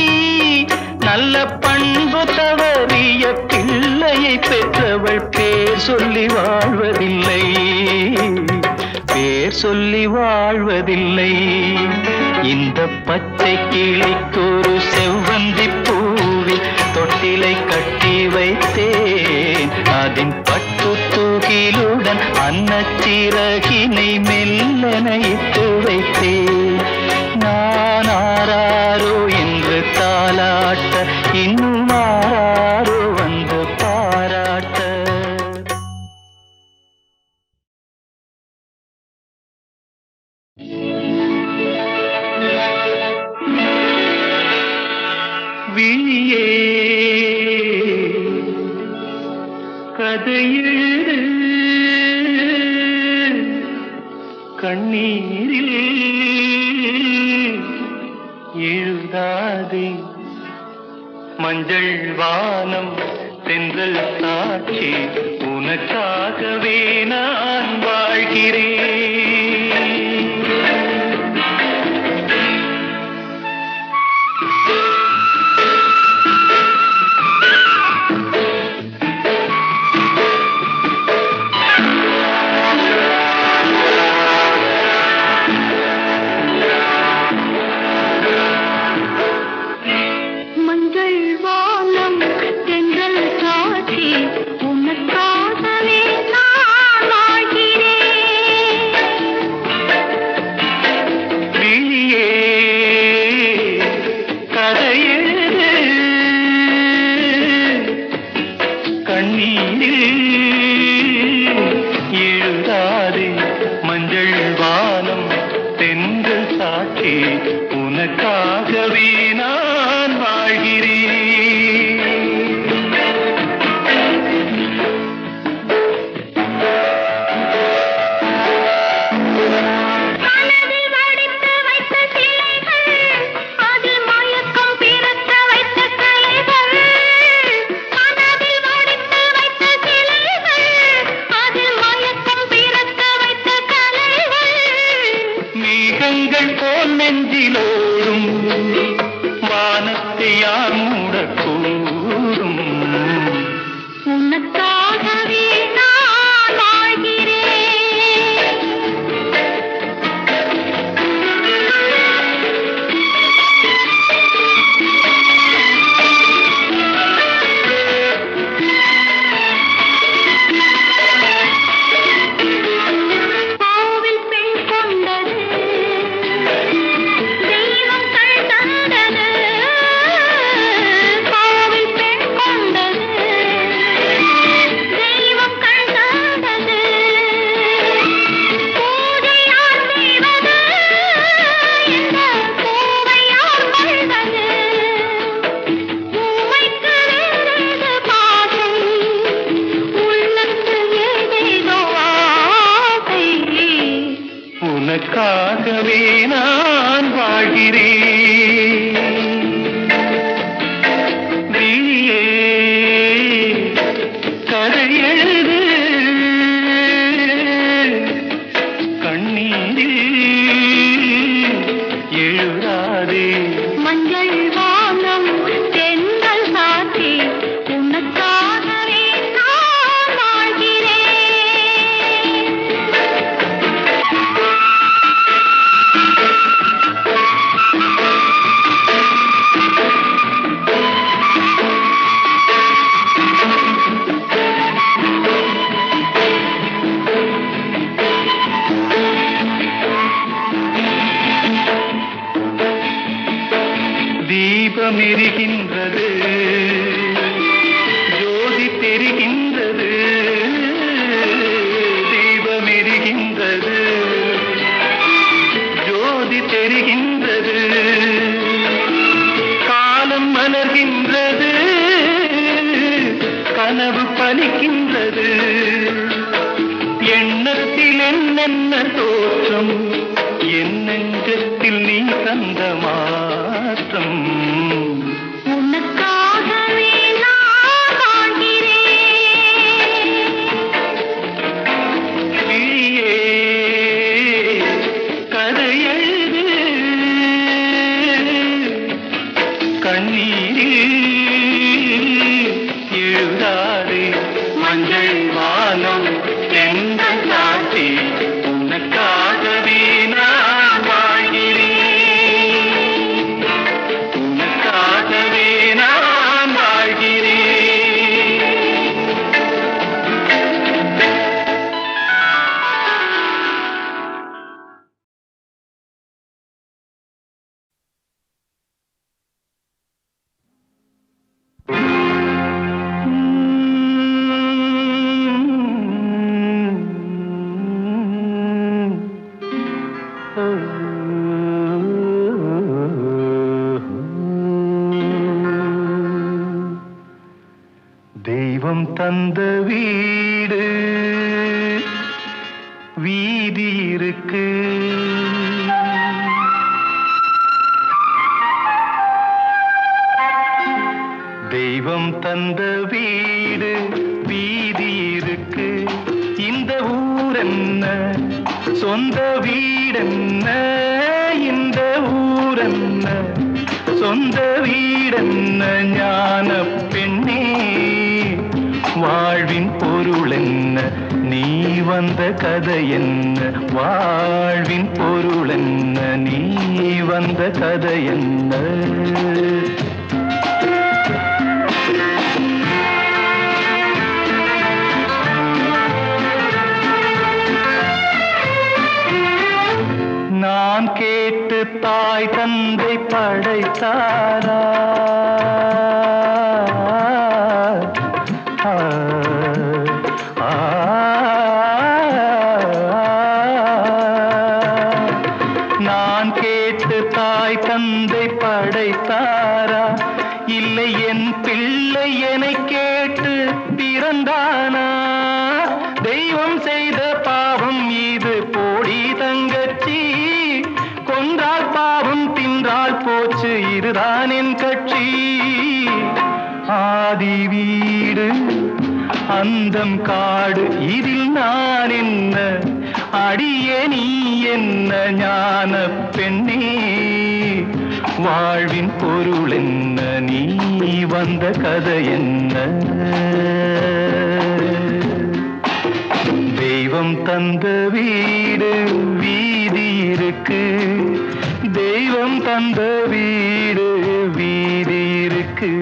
நல்ல பண்பு தவறிய பிள்ளையை பெற்றவள் பேர் சொல்லி வாழ்வதில்லை, பேர் சொல்லி வாழ்வதில்லை. இந்த பச்சை கிளிக்கொரு செவ்வந்தி பூவில் தொட்டிலை கட்டி வைத்தேன். அதன் பட்டு தூகிலுடன் அன்னச்சிறகினை மெல்லன இட்டு வைத்தேன். நான் ஆராரோ என்று தாலாட்ட இன்னும் ஆராரோ வந்து பாராட்ட. விழியே கதையெழு கண்ணீரில் எழுதாதே. மஞ்சள் வானம் தென்றல் சாட்சி உனக்காகவே நான் வாழ்கிறேன். உனக்காகவே நான் வாழ்கிறேன். உனக்காகவே நான் வாழ்கிறேன். மேகங்கள் போல் நெஞ்சிலோடும் வானத்தை யார் மூடக்கூடும். உனக்காகவே நான் வாழ்கிறேன். கோவில் பெண் கொண்டது தெய்வம் கண் தந்தது. கோவில் பெண் கொண்டது தெய்வம் கண் தந்தது. பூஜை யார் செய்வது இந்த பூவை யார் கொள்வது. பூவைக்கு வேறேது பாசம் உள்ளத்தில் ஏதேதோ ஆசை. உனக்காகவே நான் வாழ்கிறேன். விழியே கதை எழுது கண்ணீரில் எழுதாதே. மஞ்சள் வானம் தென்றல் சாத்தி உனக்காகவே நான் வாழ்கிறேன். தீபம் எரிகின்றது, ஜோதி தெரிகின்றது. தீபம் எரிகின்றது, ஜோதி தெரிகின்றது. காலம் மலர்கின்றது, கனவு பலிக்கின்றது. எண்ணத்தில் என்னென்ன தோற்றம், என் நெஞ்சத்தில் நீ தந்த மாற்றம். உனக்காகவே நான் வாழ்கிறேன். விழியே கதை எழுது கண்ணீரில் எழுதாதே. மஞ்சள் வானம் தென்றல் சாத்தி உனக்காகவே நான் வாழ்கிறேன். உனக்காகவே நான் வாழ்கிறேன். தெய்வம் தந்த வீடு வீதி இருக்கு. தெய்வம் தந்த வீடு வீதி இருக்கு. இந்த ஊரென்ன சொந்த வீடென்ன. இந்த ஊரென்ன சொந்த வீடென்ன. ஞான பெண்ணே வாழ்வின் பொருள் என்ன, நீ வந்த கதை என்ன. வாழ்வின் பொருள் என்ன, நீ வந்த கதை என்ன. நான் கேட்டு தாய் தந்தை படைத்தாரா. நான் கேட்டு தாய் தந்தை படைத்தாரா, இல்லை என் பிள்ளை என்னை கேட்டு பிறந்தானா? தெய்வம் செய்த பாவம் இது போடி தங்கச்சி, கொன்றால் பாவம் தின்றால் போச்சு இதுதான் என் கட்சி. ஆதி வீடு அந்தம் காடு இதில் நான் என்ன, அடியே நீ என்ன ஞான பெண்ணே? வாழ்வின் பொருள் என்ன, நீ வந்த கதை என்ன? தெய்வம் தந்த வீடு வீதி இருக்கு, தெய்வம் தந்த வீடு வீதி இருக்கு.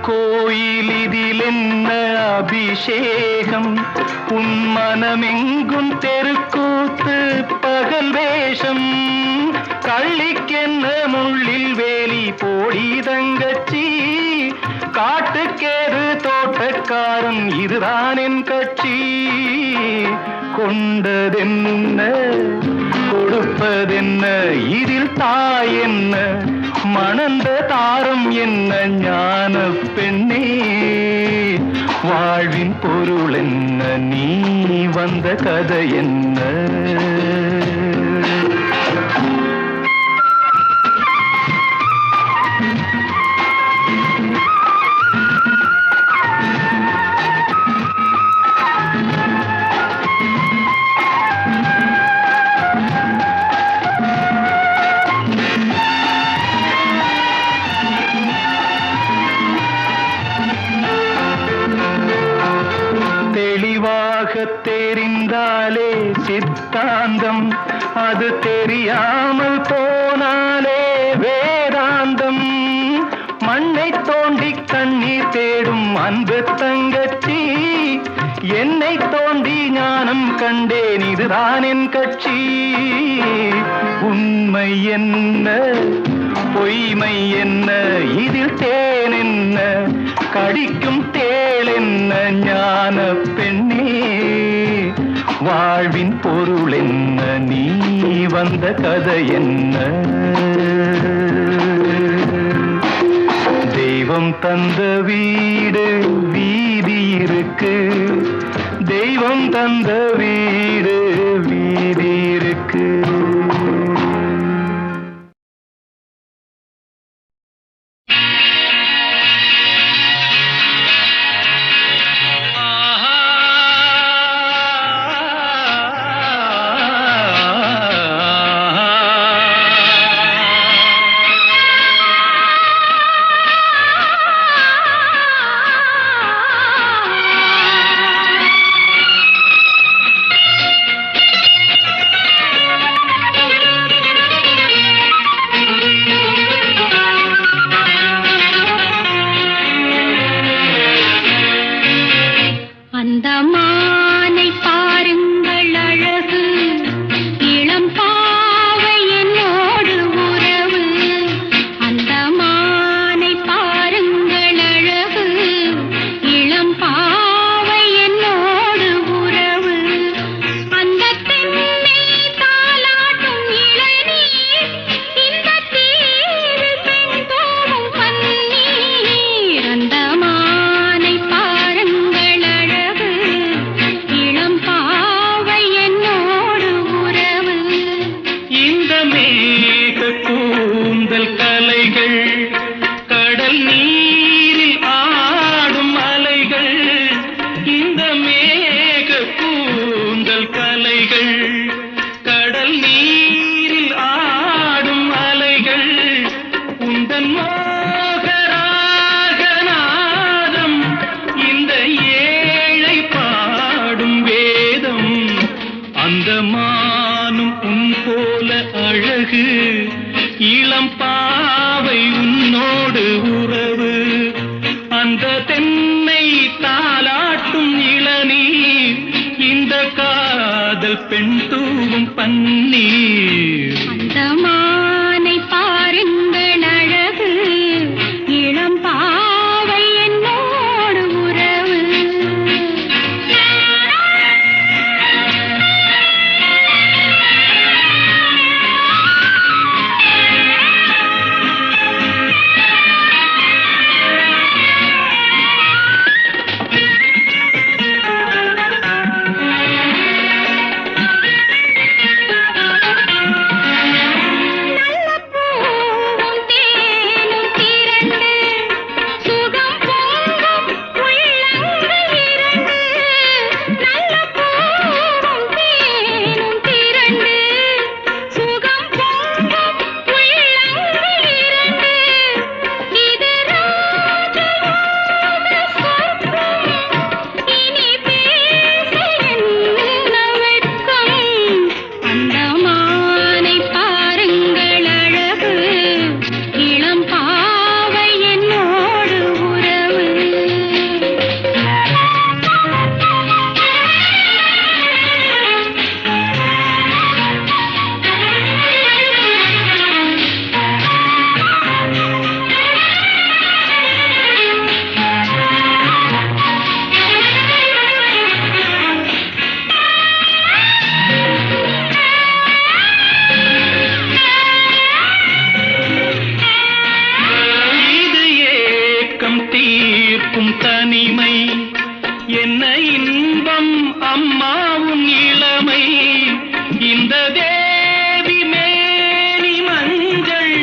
கோயில் இதில் என்ன அபிஷேகம், உன் மனமெங்கும் தெருக்கூத்து பகல் வேஷம். கள்ளிக்கென்ன முள்ளில் வேலி போடி தங்கச்சி, காட்டுக்கேது தோட்டக்காரன் இதுதான் என் கட்சி. கொண்டதென்ன கொடுப்பதென்ன, இதில் தாய் என்ன மணந்த தாரம் என்ன ஞான பெண்ணே? வாழ்வின் பொருள் என்ன, நீ வந்த கதை என்ன? தெரிந்தாலே சித்தாந்தம், அது தெரியாமல் போனாலே வேதாந்தம். மண்ணை தோண்டி கண்ணீர் தேடும் அன்பு தங்கச்சி, என்னை தோண்டி ஞானம் கண்டேன் இதுதான் என் கட்சி. உண்மை என்ன பொய்மை என்ன, இதில் தேன் என்ன கடிக்கும் தேள் என்ன ஞான பெண்ணே? வாழ்வின் பொருள் என்ன, நீ வந்த கதை என்ன? தெய்வம் தந்த வீடு வீதி இருக்கு, தெய்வம் தந்த வீடு வீதி இருக்கு. அந்த தென்னை தாலாட்டும் இளநீர் இந்த பெண் தூவும் பன்னீர். அந்த மானை பாருங்கள் அழகு, இளம் பாவை என்னோடு உறவு. தீர்க்கும் தனிமை என்ன இன்பம் அம்மா உன் இளமை. இந்த தேவி மேனி மஞ்சள்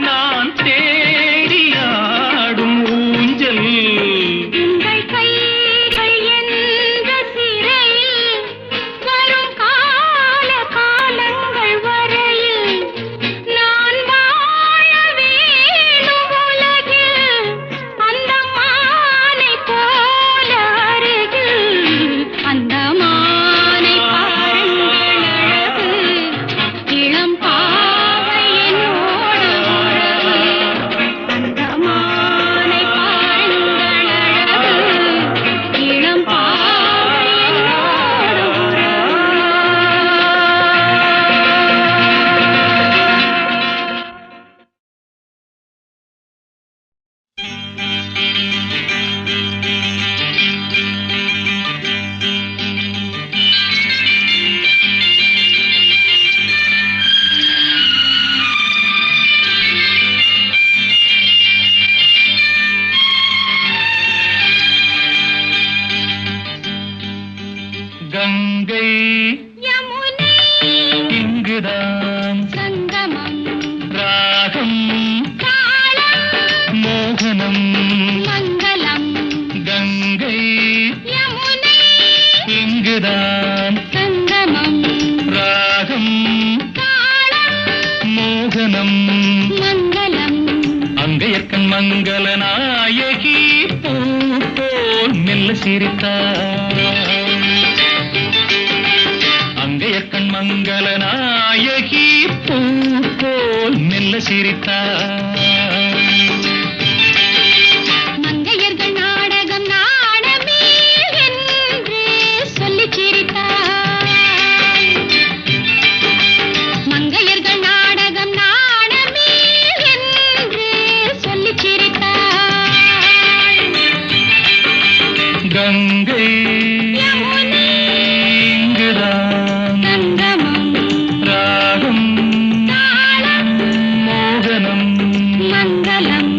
நான் தேடி ஆடும் ஊஞ்சல். உங்கள் கைகள் என்ற சிறையில் வரும் கால காலங்கள் வரையில் நான் வாழ வேணும் உலகில். அந்த மானை போல அருகில், அந்த மானை பாருங்கள் அழகு, இளம் பாவை என்னோடு உறவு. அந்த மானை பாருங்கள் அழகு, இளம் பாவை என்னோடு உறவு. கங்கை யமுனை இங்குதான் சங்கமம், ராகம் தாளம் மோகனம். மங்களம். கங்கை யமுனை இங்குதான் சங்கமம், ராகம் தாளம் மோகனம். மங்களம். அங்கையற்கண் மங்கள நாயகி பூ போல் மெல்ல சிரித்தார். அங்கையற்கண் மங்கள நாயகி பூ போல் மெல்ல சிரித்தார். மங்கையர்கள் நாடகம் நாடமே என்று சொல்லிச் சிரித்தார். மங்கையர்கள் நாடகம் நாடமே என்று சொல்லிச் சிரித்தார். கங்கை யமுனை இங்குதான் சங்கமம், ராகம் தாளம் மோகனம். மங்களம்.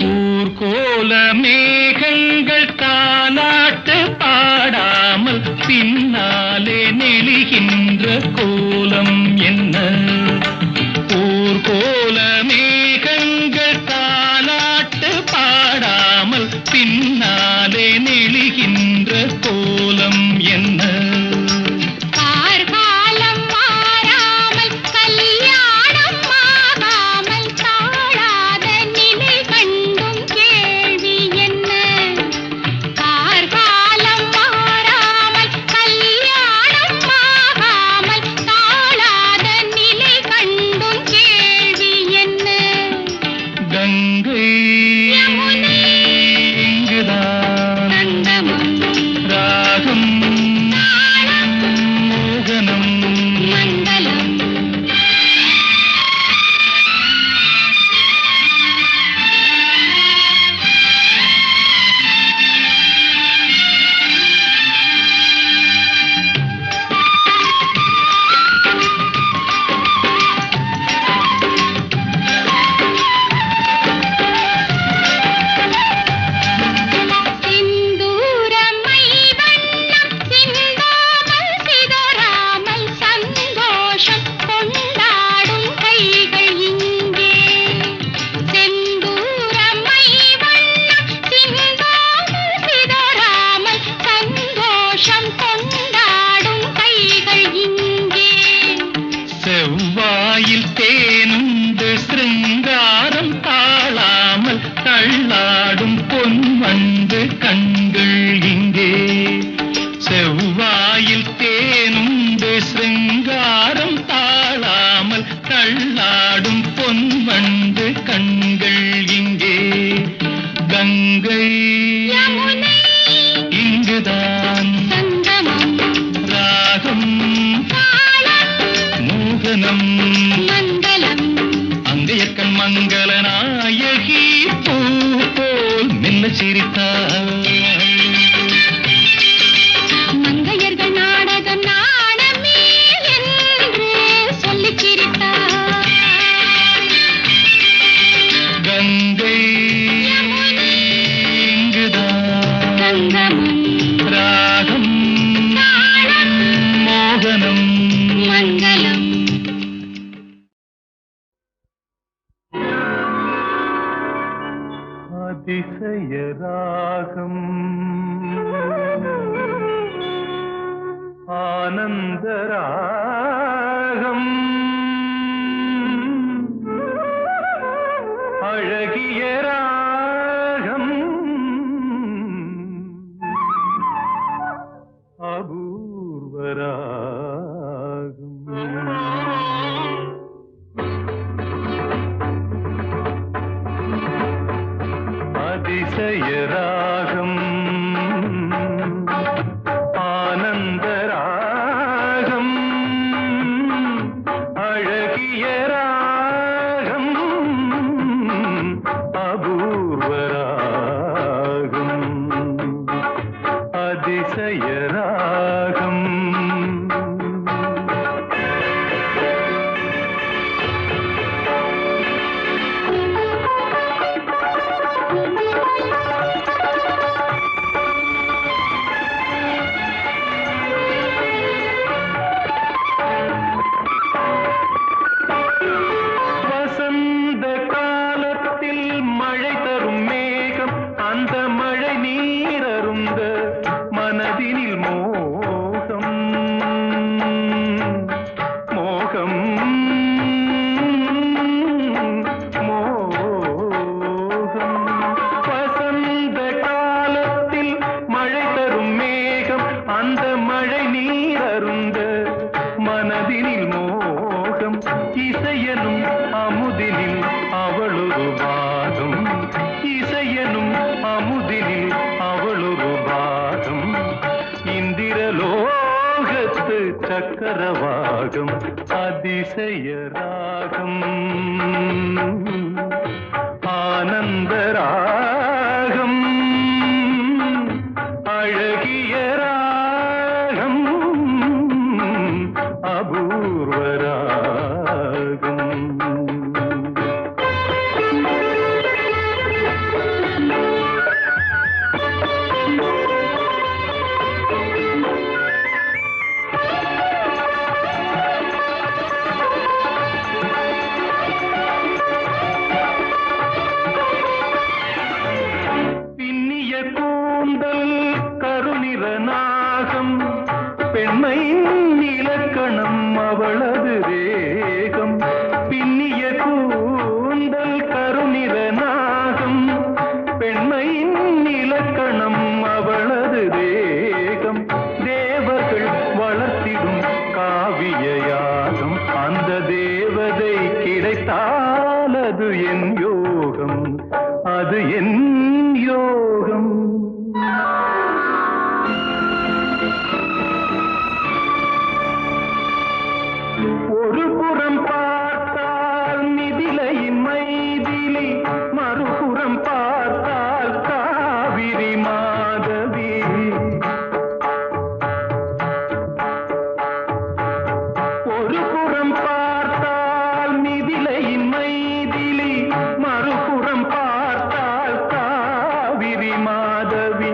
ஊர்கோல மேகங்கள் தாலாட்டு பாடாமல் பின்னாலே நெளிகின்ற கோலம் என்ன. ஊர்கோல மேகங்கள் தாலாட்டு பாடாமல் பின்னாலே நெளிகின்ற கோலம் என்ன. சங்கமம் ராகம் தாளம் மோகனம் மங்களம் அதிசய ராகம் ஆனந்த ராகம் அழகிய ராகம் அபூர்வ ராகம் அதிசய ராகம் ஆனந்த ராகம் அழகிய ராகம் அபூர்வ ராகம் அதிசய ராகம் வசந்த காலத்தில் மழை தரும் மேகம் அந்த மழை நீரருந்த மனதினில் மோகம் மோகம் மோகம் வசந்த காலத்தில் மழை தரும் மேகம் அந்த மழை நீரருந்த மனதினில் மோகம் இசையனும் அமுதினில் அவளொரு பாகம் இசையனும் அமுதினில் அவளொரு பாகம் இந்திரலோகத்து சக்கரவாகம் அதிசய ராகம் ஆனந்த ராகம் அழகிய ராகம் அபூர்வ ராகம் பின்னிய கூந்தல் கருநிற நாகம் பெண்மையின் இலக்கணம் அவளது தேகம் பின்னிய கூந்தல் கருநிற நாகம் பெண்மையின் இலக்கணம் அவளது தேகம் தேவர்கள் வளர்த்திடும் காவிய யாகம் அந்த தேவதை கிடைத்தால் அது என் யோகம் அது என் யோகம் ஒரு புறம் பார்த்தால் மிதிலையின் மைதிலி மறுபுறம் பார்த்தால் காவிரி மாதவி ஒரு புறம் பார்த்தால் மிதிலையின் மைதிலி மறுபுறம் பார்த்தால் காவிரி மாதவி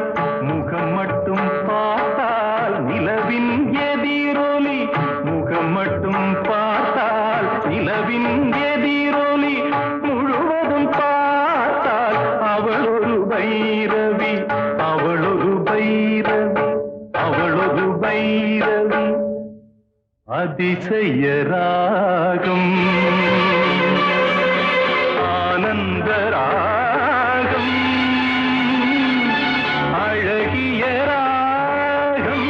முகம் மட்டும் பார்த்தால் நிலவின் எதிரொலி முகம் மட்டும் பார்த்தால் நிலவின் எதிரொலி முழுவதும் பார்த்தால் அவளொரு பைரவி அவளொரு பைரவி அவளொரு பைரவி அதிசய ராகம் ஆனந்த ராகம் அழகிய ராகம்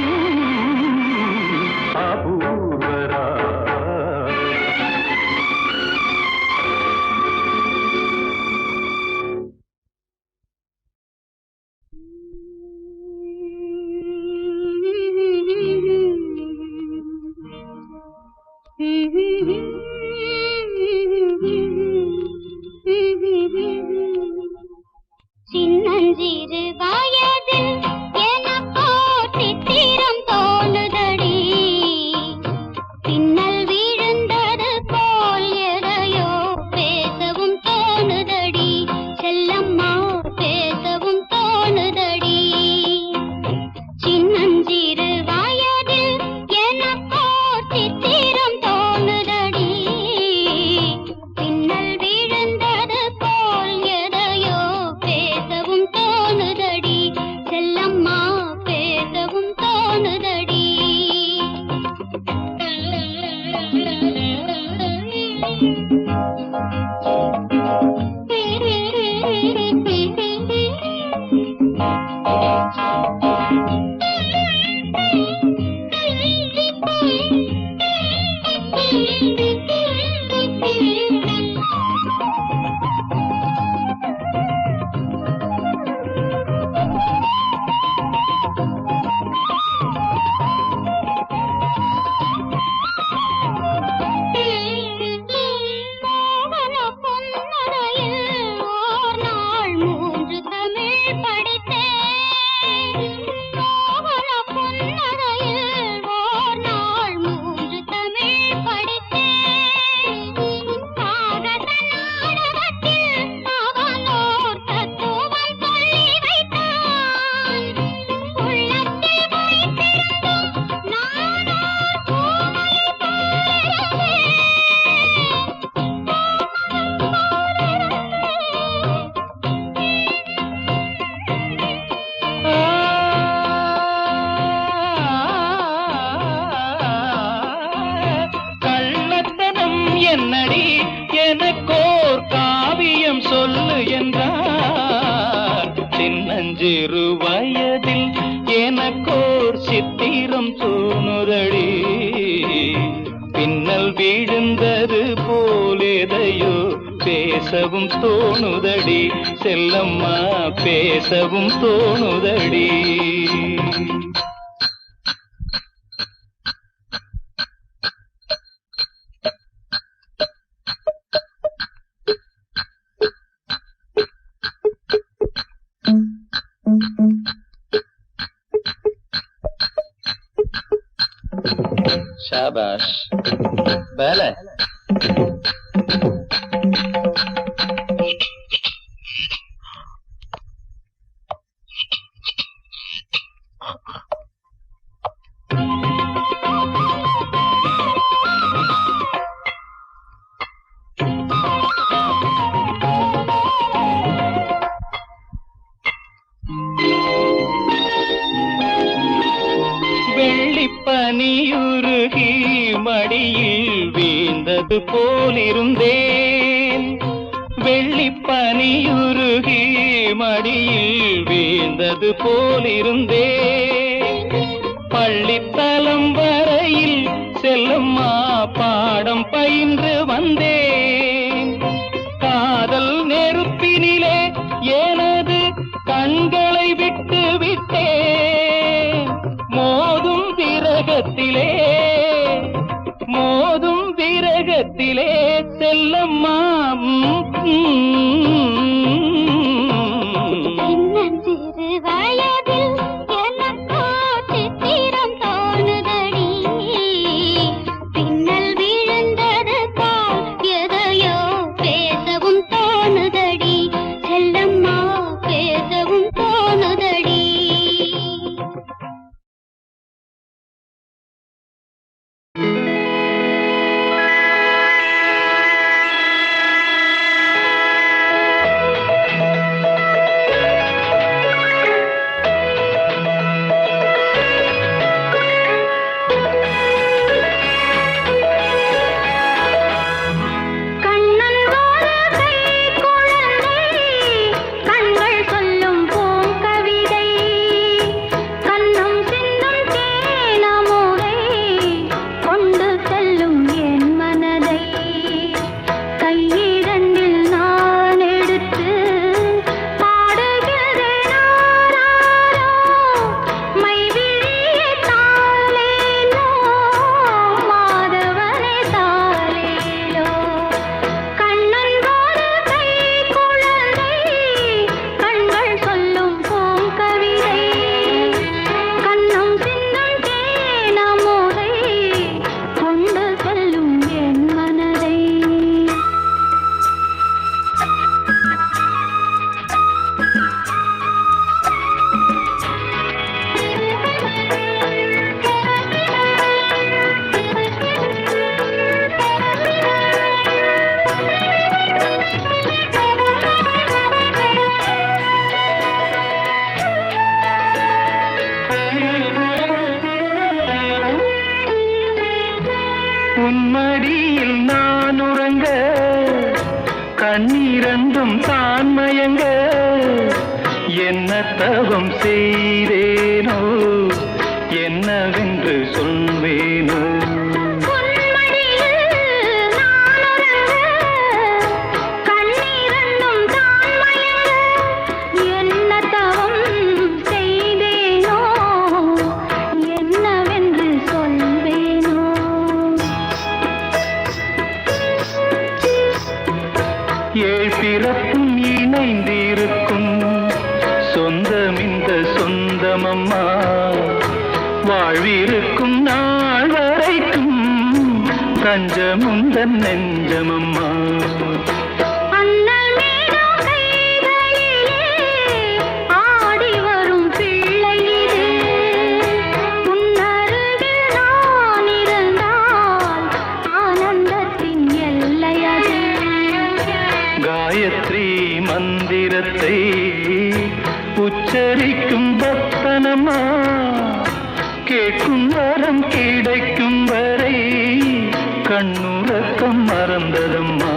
அபூர்வ ராகம் Mm-hmm. செல்லம் தோணுதடி பின்னல் விழுந்தது போலேதையோ பேசவும் தோணுதடி செல்லம்மா பேசவும் தோணுதடி शाबाश पहले பனியுருகி மடியில் வீழ்ந்தது போலிருந்தேன் வெள்ளி பனியுருகி மடியில் வீழ்ந்தது போலிருந்தேன் பள்ளித்தலம் வரையில் செல்லம்மா பாடம் பயின்று வந்தேன் காதல் நெருப்பினிலே எனது கண்களை விட்டு விட்டேன் மோதும் விரகத்திலே செல்லம்மா சிறு வயதில் எனக்கோ சித்திரம் தோணுதடி பின்னல் விழுந்தது போல் எதையோ பேசவும் தோணுதடி செல்லம்மா பேசவும் தோணுதடி உன்மடியில் நான் உறங்க கண்ணீரந்தும் தான் மயங்க என்ன தவம் செய்தேனோ என்னவென்று சொல்வேனோ பிறப்பும் இணைந்திருக்கும் சொந்தம் இந்த சொந்தமம்மா வாழ்விருக்கும் நாள் வரைக்கும் தஞ்சமுந்தன் நெஞ்சமம்மா காயத்ரி மந்திரத்தை உச்சரிக்கும் பக்தனம்மா கேட்கும் வரம் கிடைக்கும் வரை கண்ணுறக்கம் மறந்ததம்மா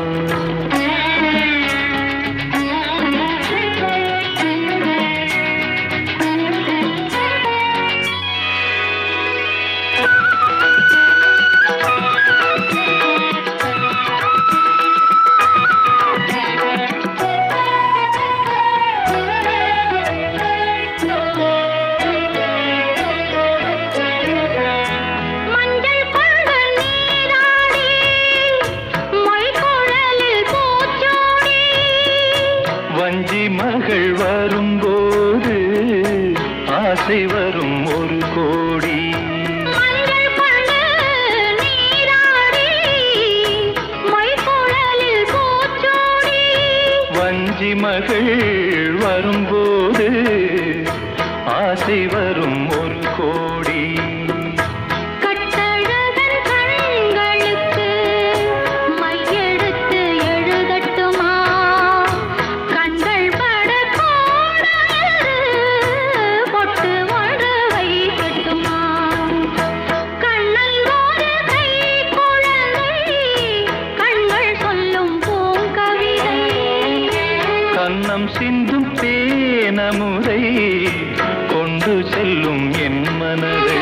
ஒரு கோடி. மஞ்சள் கொண்டு நீராடி மைக்குழலில் பூச்சூடி வஞ்சி மகள் வரும்போது ஆசை வரும் ஒரு கோடி. கட்டழகன் கண்களுக்கு மையெடுத்து எழுதட்டுமா கண்கள் பட கோடாறு பொட்டு ஒன்று வைக்கட்டுமா கண்ணல் ஒரு கை குழந்தை கண்கள் சொல்லும் பூங்கவிதை கன்னம் சிந்தும் தேனமுதை கொண்டு செல்லும் என் மனதை.